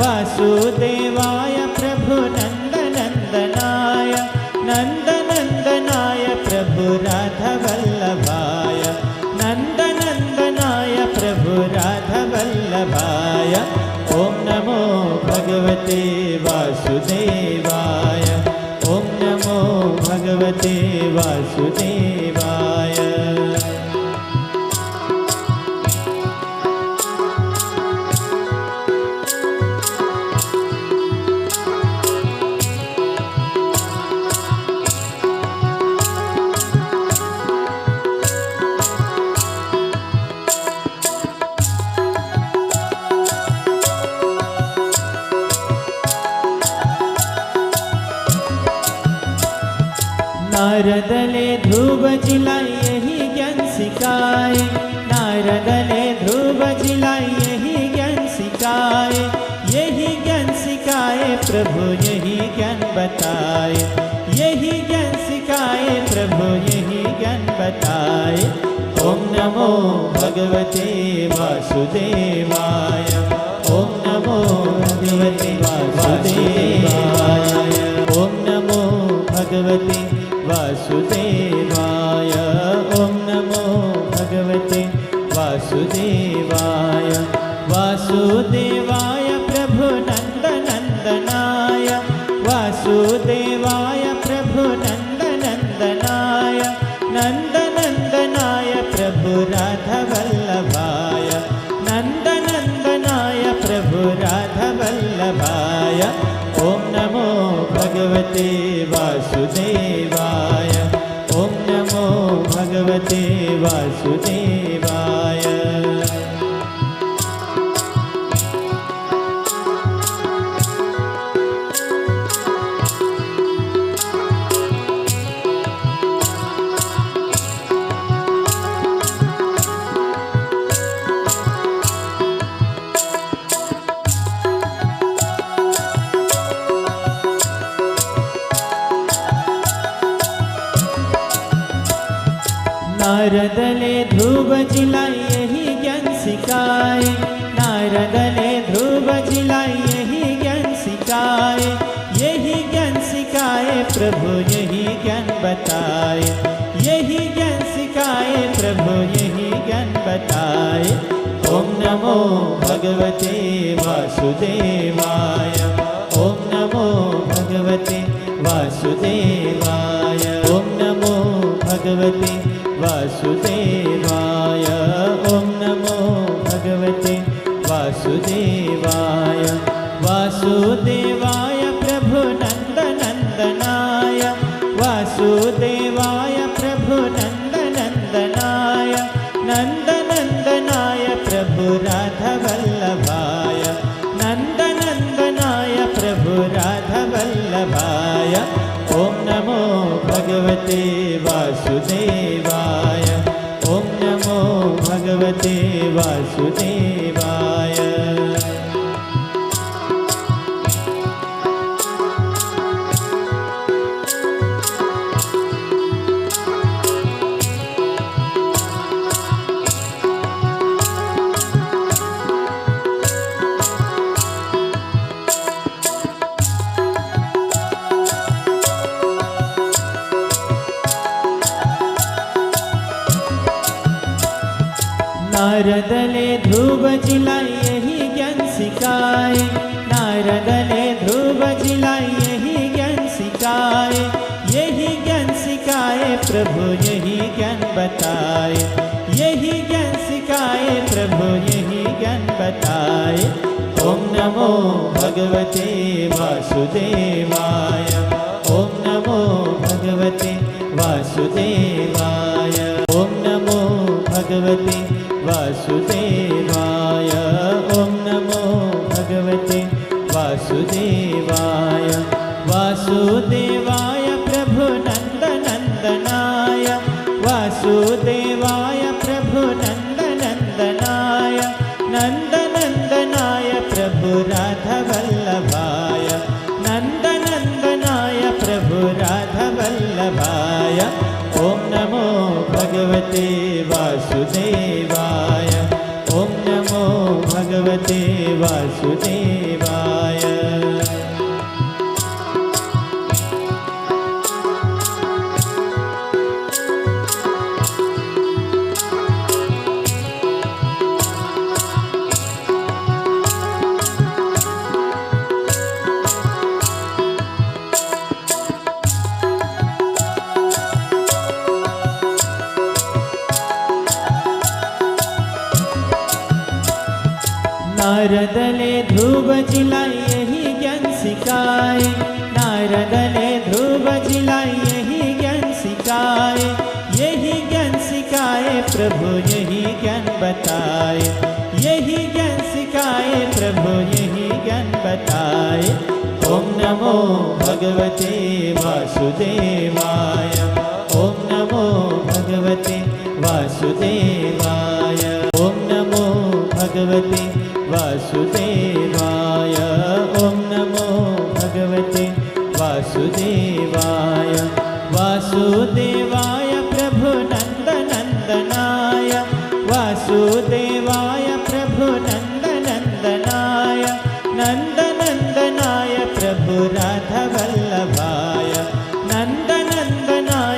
वासुदेवाय प्रभु नंदनंदनाय, नंदनंदनाय प्रभु राधावल्लभाय, नंदनंदनाय प्रभु राधावल्लभाय। ओम नमो भगवते वासुदेवाय, ओम नमो भगवते वासुदेवाय। नारदले ध्रुव जिलाय यही ज्ञान सिखाए, नारदले ध्रुव जिलाय यही ज्ञान सिखाए, यही ज्ञान सिखाए प्रभु यही ज्ञान बताए, यही ज्ञान सिखाए प्रभु यही ज्ञान बताए। ओम नमो भगवते वासुदेवाय, ओम नमो भगवते वासुदेवाय। वासुदेवाय ॐ नमो भगवते वासुदेवाय वासुदेवाय प्रभुनन्दनन्दनाय वासुदेवाय प्रभुनन्दनन्दनाय नन्दनन्दनाय प्रभुराधवल्लभाय नन्दनन्दनाय प्रभुराधवल्लभाय ॐ नमो भगवते वासुदेवाय ॐ नमो भगवते वासुदेवाय नारदले ध्रुव जिलाय यही ज्ञान सिखाए नारदले ध्रुव जिलाय यही ज्ञान सिखाए यही ज्ञान सिखाए प्रभु यही ज्ञान बताए यही ज्ञान सिखाए प्रभु यही ज्ञान बताए ॐ नमो भगवते वासुदेवाय ॐ नमो भगवते वासुदेवाय ॐ नमो भगवते वासुदेवाय ॐ नमो भगवते वासुदेवाय वासुदेवाय प्रभुनन्दनन्दनाय वासुदेवाय प्रभुनन्दनन्दनाय नन्दनन्दनाय प्रभुराधवल्लभाय नन्दनन्दनाय प्रभुराधवल्लभाय ॐ नमो भगवते वासुदेवाय ॐ नमो भगवते वासुदेवाय नारदले ध्रुव जिलाय यही ज्ञान सिखाए नारदले ध्रुव जिलाय यही ज्ञान सिखाए यही ज्ञान सिखाए प्रभु यही ज्ञान बताए यही ज्ञान सिखाए प्रभु यही ज्ञान बताए ॐ नमो भगवते वासुदेवाय ॐ नमो भगवते वासुदेवाय ॐ नमो भगवते वासुदेवाय ॐ नमो भगवते वासुदेवाय वासुदेवाय प्रभुनन्दनन्दनाय वासुदेवाय प्रभुनन्दनन्दनाय नन्दनन्दनाय प्रभुराधवल्लभाय नन्दनन्दनाय प्रभुराधवल्लभाय ॐ नमो भगवते वासुदेवाय ॐ नमो भगवते वासुदेवाय नारदले ध्रुव जिलाय यही ज्ञान सिखाए नारदले ध्रुव जिलाय यही ज्ञान सिखाए यही ज्ञान सिखाए प्रभु यही ज्ञान बताए यही ज्ञान सिखाए प्रभु यही ज्ञान बताए ॐ नमो भगवते वासुदेवाय ॐ नमो भगवते वासुदेवाय ॐ नमो भगवते वासुदेवाय ॐ नमो भगवते वासुदेवाय वासुदेवाय प्रभुनन्दनन्दनाय वासुदेवाय प्रभुनन्दनन्दनाय नन्दनन्दनाय प्रभुराधवल्लभाय नन्दनन्दनाय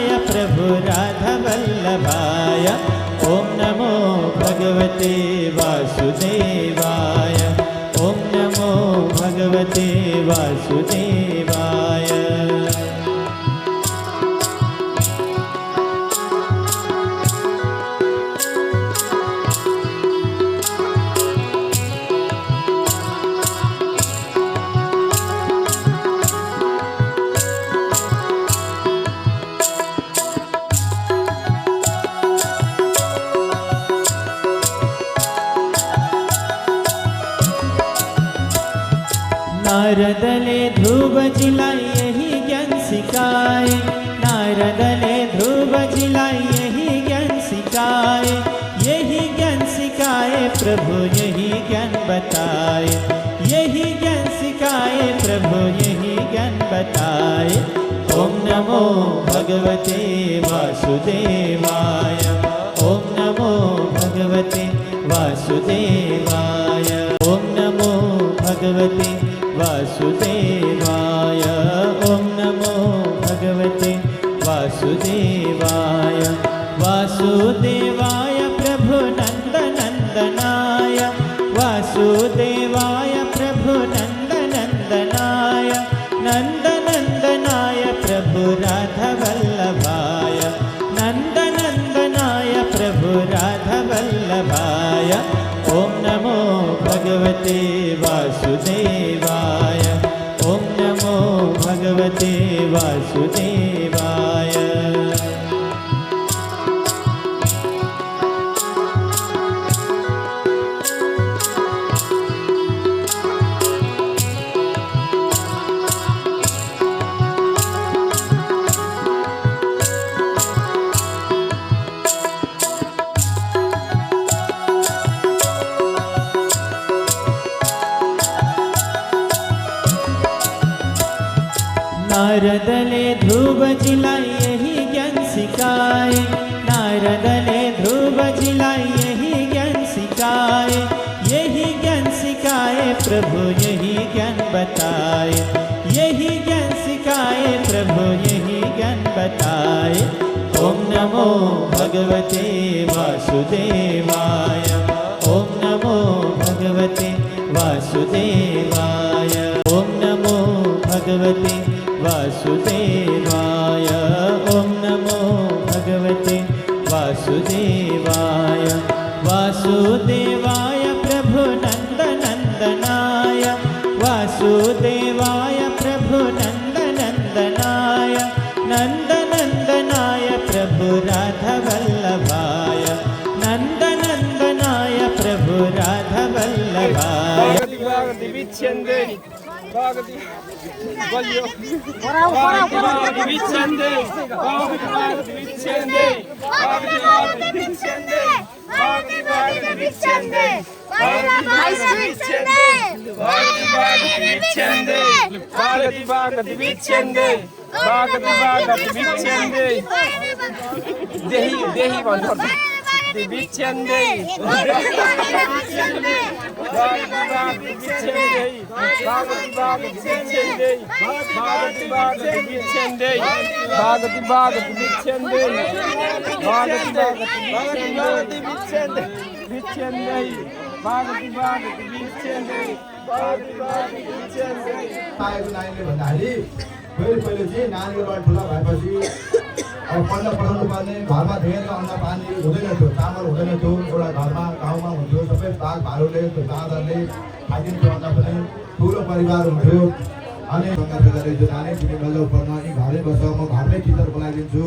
नारदले ध्रुवजीलाई यही ज्ञान सिकाए, नारदले ध्रुवजीलाई यही ज्ञान सिकाए, यही ज्ञान सिकाए प्रभु यही ज्ञान बताए, यही ज्ञान सिकाए प्रभु यही ज्ञान बताए। ओम नमो भगवते वासुदेवाय, ओम नमो भगवते वासुदेवाय, ओम नमो भगवते वासुदेवाय, ओम नमो भगवते वासुदेवाय। वासुदेवाय प्रभु नंदनंदनाय, वासुदेवाय प्रभु नंदनंदनाय, नंदनंदनाय प्रभु राधावल्लभाय, नंदनंदनाय प्रभु राधावल्लभाय। ओम नमो भगवते वासुदेवाय, ओम नमो भगवते वासुदेवाय। नारदले ध्रुवजीलाई यही ज्ञान सिकाए, नारदले ध्रुवजीलाई यही ज्ञान सिकाए, यही ज्ञान सिकाए प्रभु यही ज्ञान बताए, यही ज्ञान सिकाए प्रभु यही ज्ञान बताए। ओम नमो भगवते वासुदेवाय, ओम नमो भगवते वासुदेवाय, ओम नमो भगवते वासुदेवाय, ओम नमो भगवते वासुदेवाय। वासुदेवाय प्रभु नंदनंदनाय, वासुदेवाय प्रभु नंदनंदनाय, नंदनंदनाय प्रभु राधावल्लभाय, नंदनंदनाय प्रभु राधावल्लभाय। Bhagati Valyo Bhagati Vichande Bhagati Vichande Bhagati Vichande Bhagati Vichande Bhagati Vichande Bhagati Vichande Bhagati Vichande Bhagati Vichande Dehi Vandhar Vichande पहिले चाहिँ नानीबाट ठुला भएपछि अब पल्ल पठाउनु पर्ने घरमा धेरै अन्न पानी हुँदैन थियो, चामल हुँदैन थियो, एउटा घरमा गाउँमा हुन्थ्यो, सबै बाघ भालुले चादरले खाइदिन्थ्यो अन्न पनि, ठुलो परिवार हुन्थ्यो। अनि नानी तिमी बल्ल पढ्न यी घरै बस, म घरमै टिचर बोलाइदिन्छु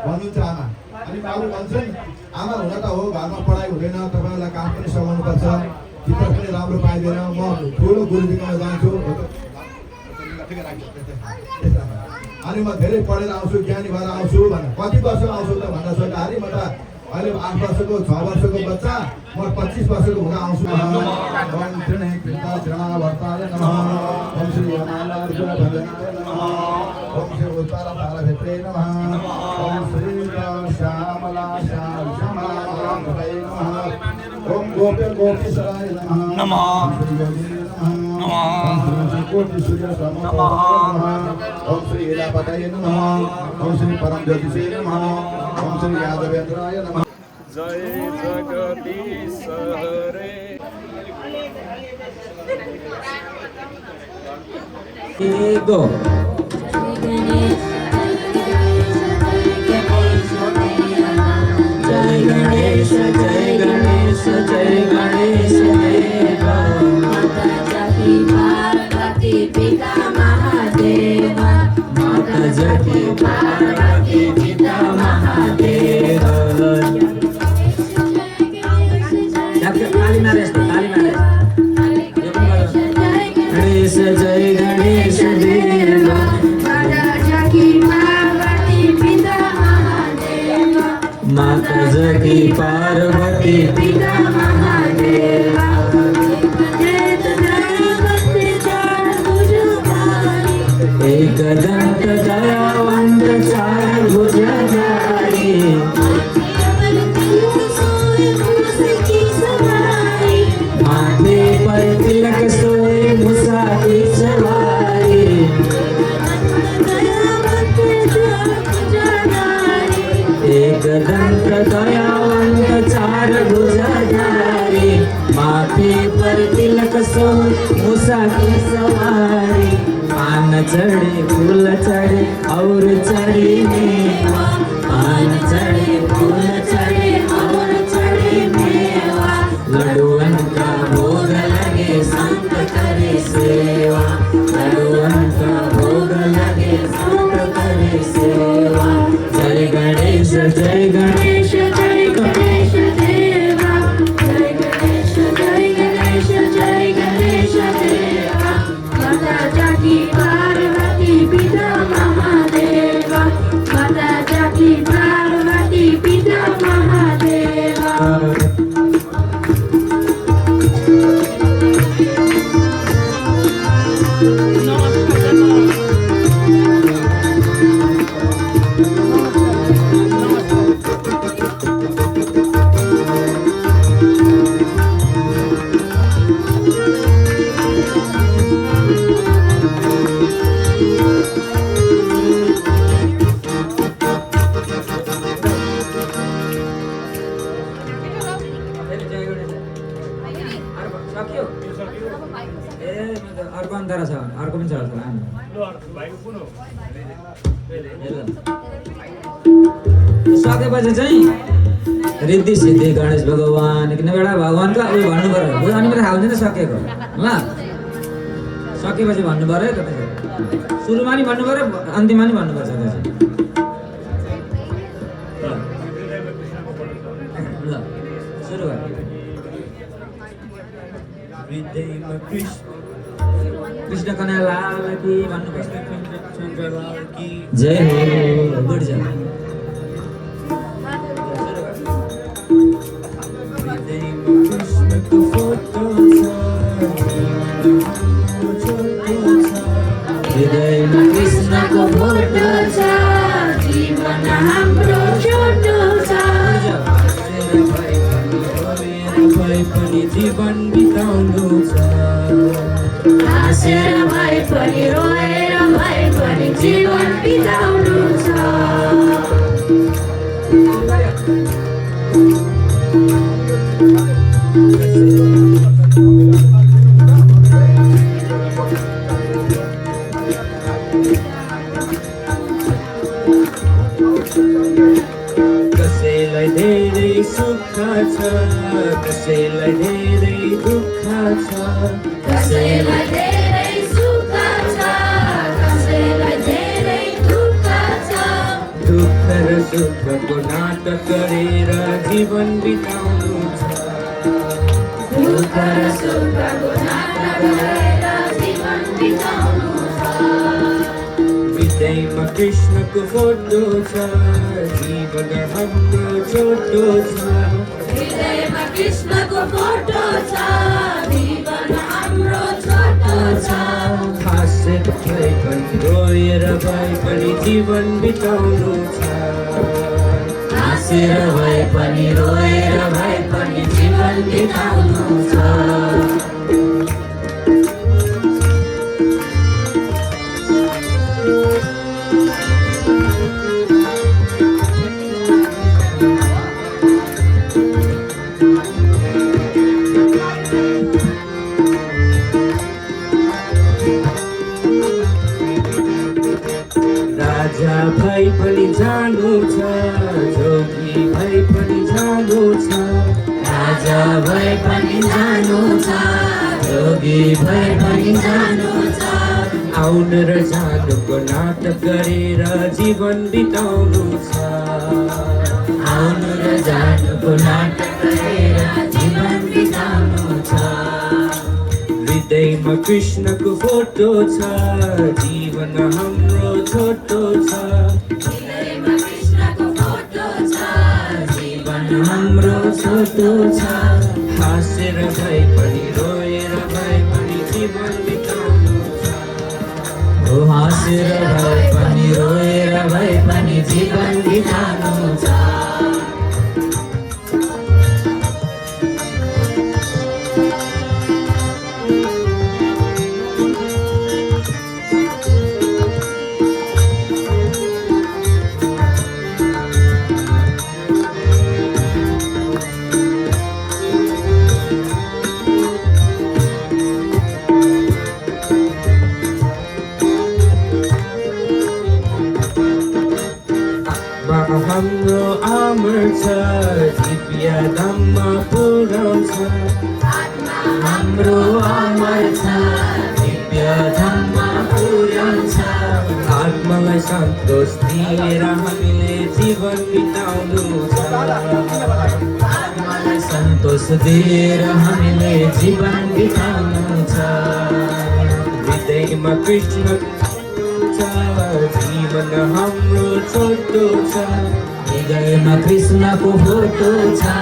भन्नुहुन्छ आमा। अनि बाबु भन्छन् आमा हुन त हो घरमा पढाइ हुँदैन, तपाईँलाई काम पनि सघाउनुपर्छ, टिचर पनि राम्रो पाइँदैन, म ठुलो गुरुजीकोमा जान्छु। अनि म धेरै पढेर आउँछु, ज्ञानी भएर आउँछु भने कति वर्ष आउँछु त भन्न सोच्दाखेरि म त अहिले 8 वर्षको 6 वर्षको बच्चा, म 25 वर्षको हुन आउँछु। ओम श्री कृष्णवर्ताय नमः, ओम श्री यमालार्जुन भजनाय नमः, ओम श्री उत्तर तारभित्रे नमः, ओम श्री श्यामला श्यामलाय नमः, ओम गोपेश्वराय नमः, कोटि सूर्य नमः, ओम श्री इलापतये नमः, ओम श्री परम ज्योतिषे नमः, ओम श्री यादवेंद्राय नमः। जय जगदीश हरे गो जय गणेश जय गणेश जय गणेश देवा, माता जपी पार्वती पिता महादेव, माता जपी पार्वती पिता महादेव। ताली मारे गणेश जय माता जगी पार्वती पिता महादेवा एक दंत दयावंत चार भुजधारी माथे पर तिलक सोए मूसा की सवारी एक दंत दयावंत चार भुजधारी माथे पर तिलक सोए मूसा की सवारी पान चढ़े फूल चढ़े और चढ़ी मेवा पान चढ़े फूल चढ़े और चढ़ी मेवा लड्डूअन का भोग लगे संत करे सेवा लड्डूअन का भोग लगे संत करे सेवा जय गणेश जय गणेश जय गणेश देवा जय गणेश जय गणेश जय गणेश देवा माता जाकी पार्वती पिता महादेवा माता जाकी पार्वती पिता महादेवा अर्को अन्तर छ अर्को पनि छ सकेपछि चाहिँ रिद्धि सिद्धि गणेश भगवान किन एउटा भगवानको उयो भन्नु पर्यो बुझाउनु पनि थाहा हुन्छ नि सकेको ल सकेपछि भन्नु पर्यो तपाईँ सुरुमा नि भन्नु पर्यो अन्तिममा नि भन्नुपर्छ ल सुरु गर कृष्ण कन्हैया लाल की भन्नुपर्छ जय हो गुड जय हृदयमा कृष्णको फोटो छ जीवन हाम्रो छोटो छ भए पनि जीवन बिताउनु छ हाँसेर भए पनि रोएर भए पनि जीवन बिताउनु छ कसैलाई धेरै सुख छ कसैलाई धेरै दुःख छ कसैलाई धेरै सुख छ कसैलाई धेरै दुःख छ दुःख र सुखको नाटक गरेर जीवन बिताउनु छ दुःख र सुखको नाटक गरेर जीवन बिताउनु छ हृदयमा कृष्णको फोटो छ जीवन हाम्रो छोटो छ हृदयमा कृष्णको फोटो छ जीवन हाम्रो छोटो छ हाँसेर भए पनि रोएर भए पनि जीवन बिताउनु छ हाँसेर भए पनि रोएर भए पनि जीवन बिताउनु छ राजा भई पनि जानु छ जोगी भई पनि जानु छ राजा भई पनि जानु छ जोगी भई पनि जानु छ आउन र जानुको नाटक गरेर जीवन बिताउनु छ आउन र जानुको नाटक गरेर जीवन बिताउनु छ हृदयमा कृष्णको फोटो छ जीवन हाम्रो छोटो छ हृदयमा कृष्णको फोटो छ हाम्रो छोटो छ हाँसेर भए पनि रोएर भए पनि जीवन बिताउनु छ हो हाँसेर भए पनि रोएर भए पनि जीवन बिताउनु छ हाम्रो अमर छ दिव्य धम्म पुऱ्याउँछ हाम्रो अमर छ दिव्य धम्म पुऱ्याउँछ आत्मालाई सन्तोष दिएर हामीले जीवन बिताउनु छ आत्मालाई सन्तोष दिएर हामीले जीवन बिताउनु छ हृदयमा कृष्ण जीवन हाम्रो छोटो छ हृदयमा कृष्णको फोटो छ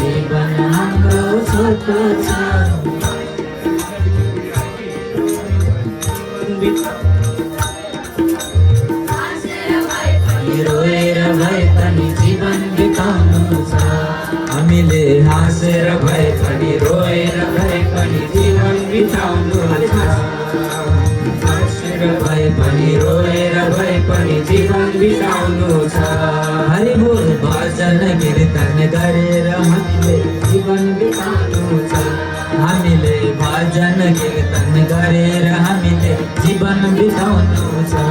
जीवन हाम्रो छोटो छ रोएर भए पनि जीवन बिताउनु छ हामीले हाँसेर भए पनि रोएर भए पनि जीवन बिताउनु छ भए पनि रोएर भए पनि जीवन बिताउनु छ हरि बोल भजन कीर्तन गरेर हामीले जीवन बिताउनु छ हामीले भजन कीर्तन गरेर हामीले जीवन बिताउनु छ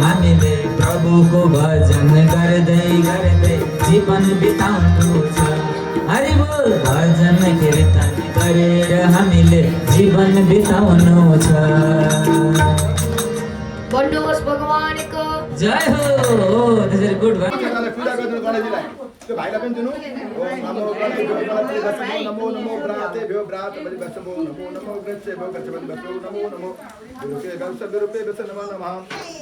हामीले प्रभुको भजन गर्दै गर्दै जीवन बिताउनु छ हरि बोल भजन कीर्तन गरेर हामीले जीवन बिताउनु छ भन्नुहोस् भगवानको जय हो त्यसरी गुड भयो पूजा गर्नु गणेशजीलाई त्यो भाइलाई पनि दिनु ओम नमो गणेशभ्यो गणपति नमो नमो व्रातेभ्यो व्रात बलि वसमो नमो नमो गणेशभ्यो गणपति वसमो नमो नमो गुरुके गणपति रूपे वस नमो नमः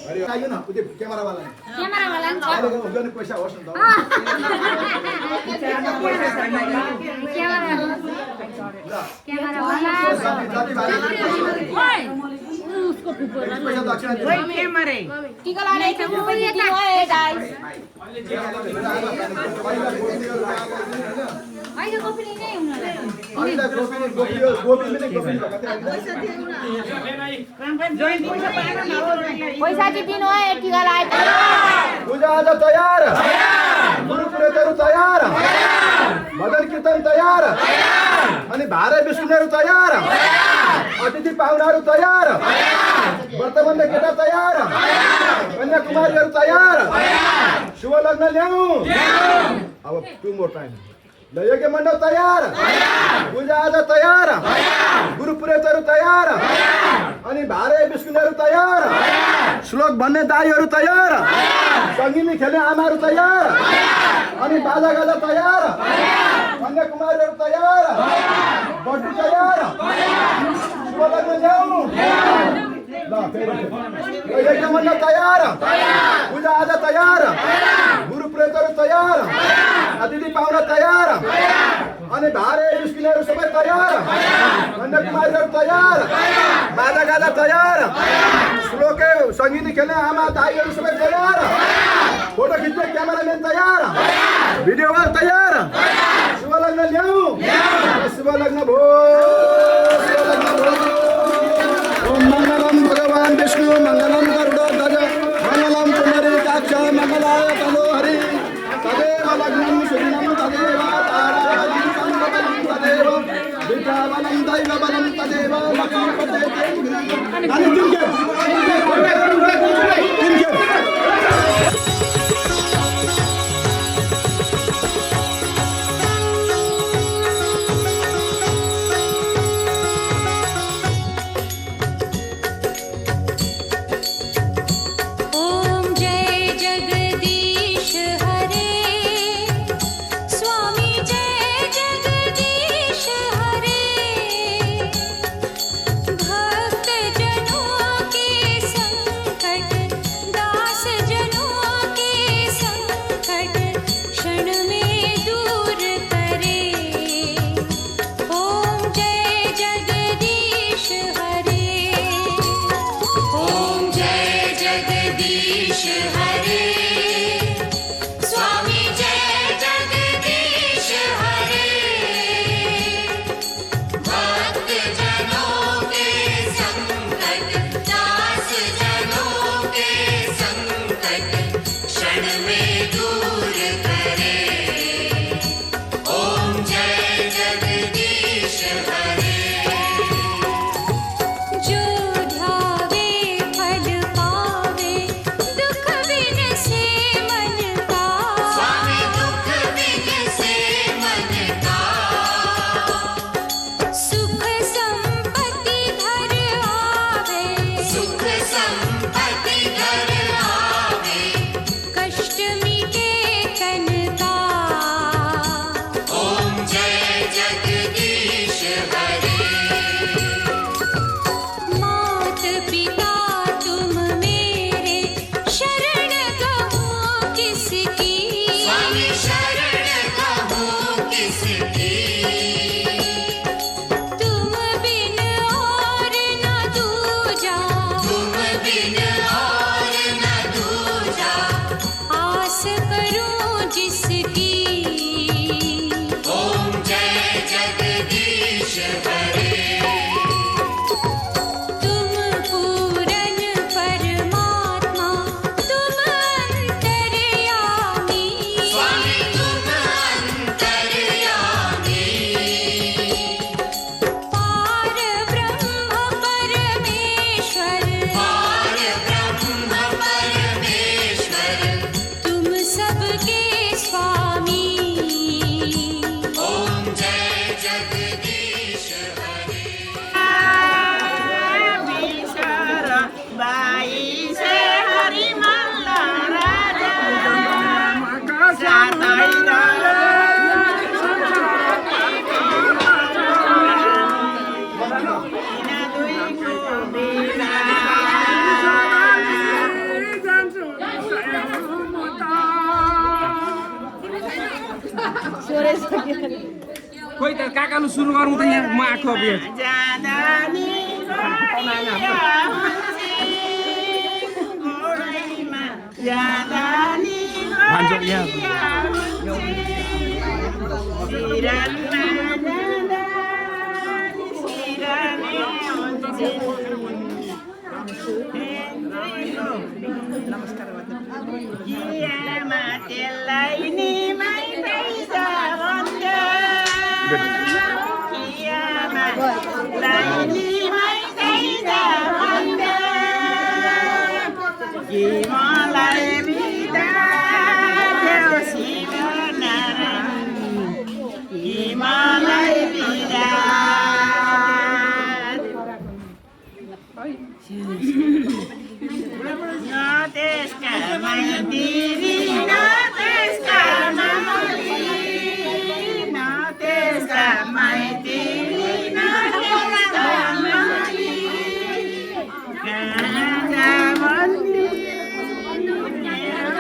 हरि आइयो न उते क्यामेरा वाला अहिले गर्नु पैसा होस् न त क्यामेरा वाला उसको पैसा दक्षिणा दिनु क्यामेरा टीका लाने छ रुपैयाँ दिनु है गाइस अहिले गोपिनी नै हुनुला अहिले गोपिनी पैसा चाहिँ दिनु है टीका लाए पूजा आज तयार गुरु पुरोहितहरू तयार भजन कीर्तन तयार अनि भारे बिस्कुटहरू तयार अतिथि पाहुनाहरू तयार वर्तमान केटा तयार कन्याकुमारीहरू तयार शुभ लग्न ल्याऊ अब 2 more टाइम यज्ञ मण्डप तयार पूजा आज तयार गुरु पुरोहितहरू तयार अनि भारे बिस्कुटहरू तयार श्लोक भन्ने दाईहरू तयार सङ्गीनी खेल्ने आमाहरू तयार अनि बाजा गाजा तयार कन्याकुमारीहरू तयार बड्डी तयार शुभ लग्न ल्याऊ यज्ञ मण्डप तयार पूजा आज तयार गुरु पुरोहितहरू तयार अतिथि पाहुना तयार अनि भारे बिस्कुटहरू सबै तयार कन्याकुमारीहरू तयार बाजा गाजा तयार श्लोके सङ्गीत खेल्ने आमा दाईहरू सबै तयार फोटो खिच्ने क्यामेराम्यान तयार भिडियोवाल तयार शुभ लग्न ल्याऊ शुभ लग्न भो ओम मङ्गलम भगवान विष्णु मङ्गलम गरुडध्वज मङ्गलम पुण्डरीकाक्ष मङ्गलाय तनो हरि तदेव लग्नं शुभं तदेव ताराबलं संगबलं तदेव विद्याबलं दैवबलं तदेव लक्ष्मीपते भक्त जनों स्वामी शरण कहूँ किसकी तुम बिन और न दूजा तुम बिन और न दूजा आस करूं जिसकी ओम जय जगदीश हरे तुम पूरन परमात्मा तुम अंतर्यामी स्वामी तुम अंतर्यामी पार ब्रह्म परमेश्वर पार ब्रह्म परमेश्वर तुम सबके स्वामी ओम जय जगदीश हरे बाई से हरि मल्ल राजा सातै खोइ त काकाले सुरु गरौँ त यहाँ म आएको अब यहाँ जादानी जादानी भान्जो यहाँ त्यसलाई निमै पैसा भन्दा मलाई बिदा देऊ शिव नारायण मलाई बिदा न त्यसका माइतिरी न त्यसका मामली न त्यसका माइतिरी न त्यसका मामली गाजा बन्दी मेरो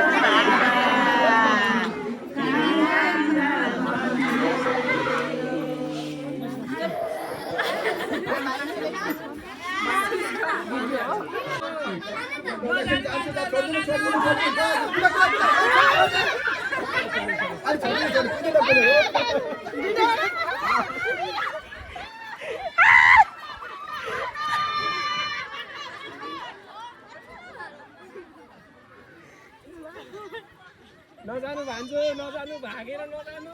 बाबा नजानु भान्जो नजानु भागेर नजानु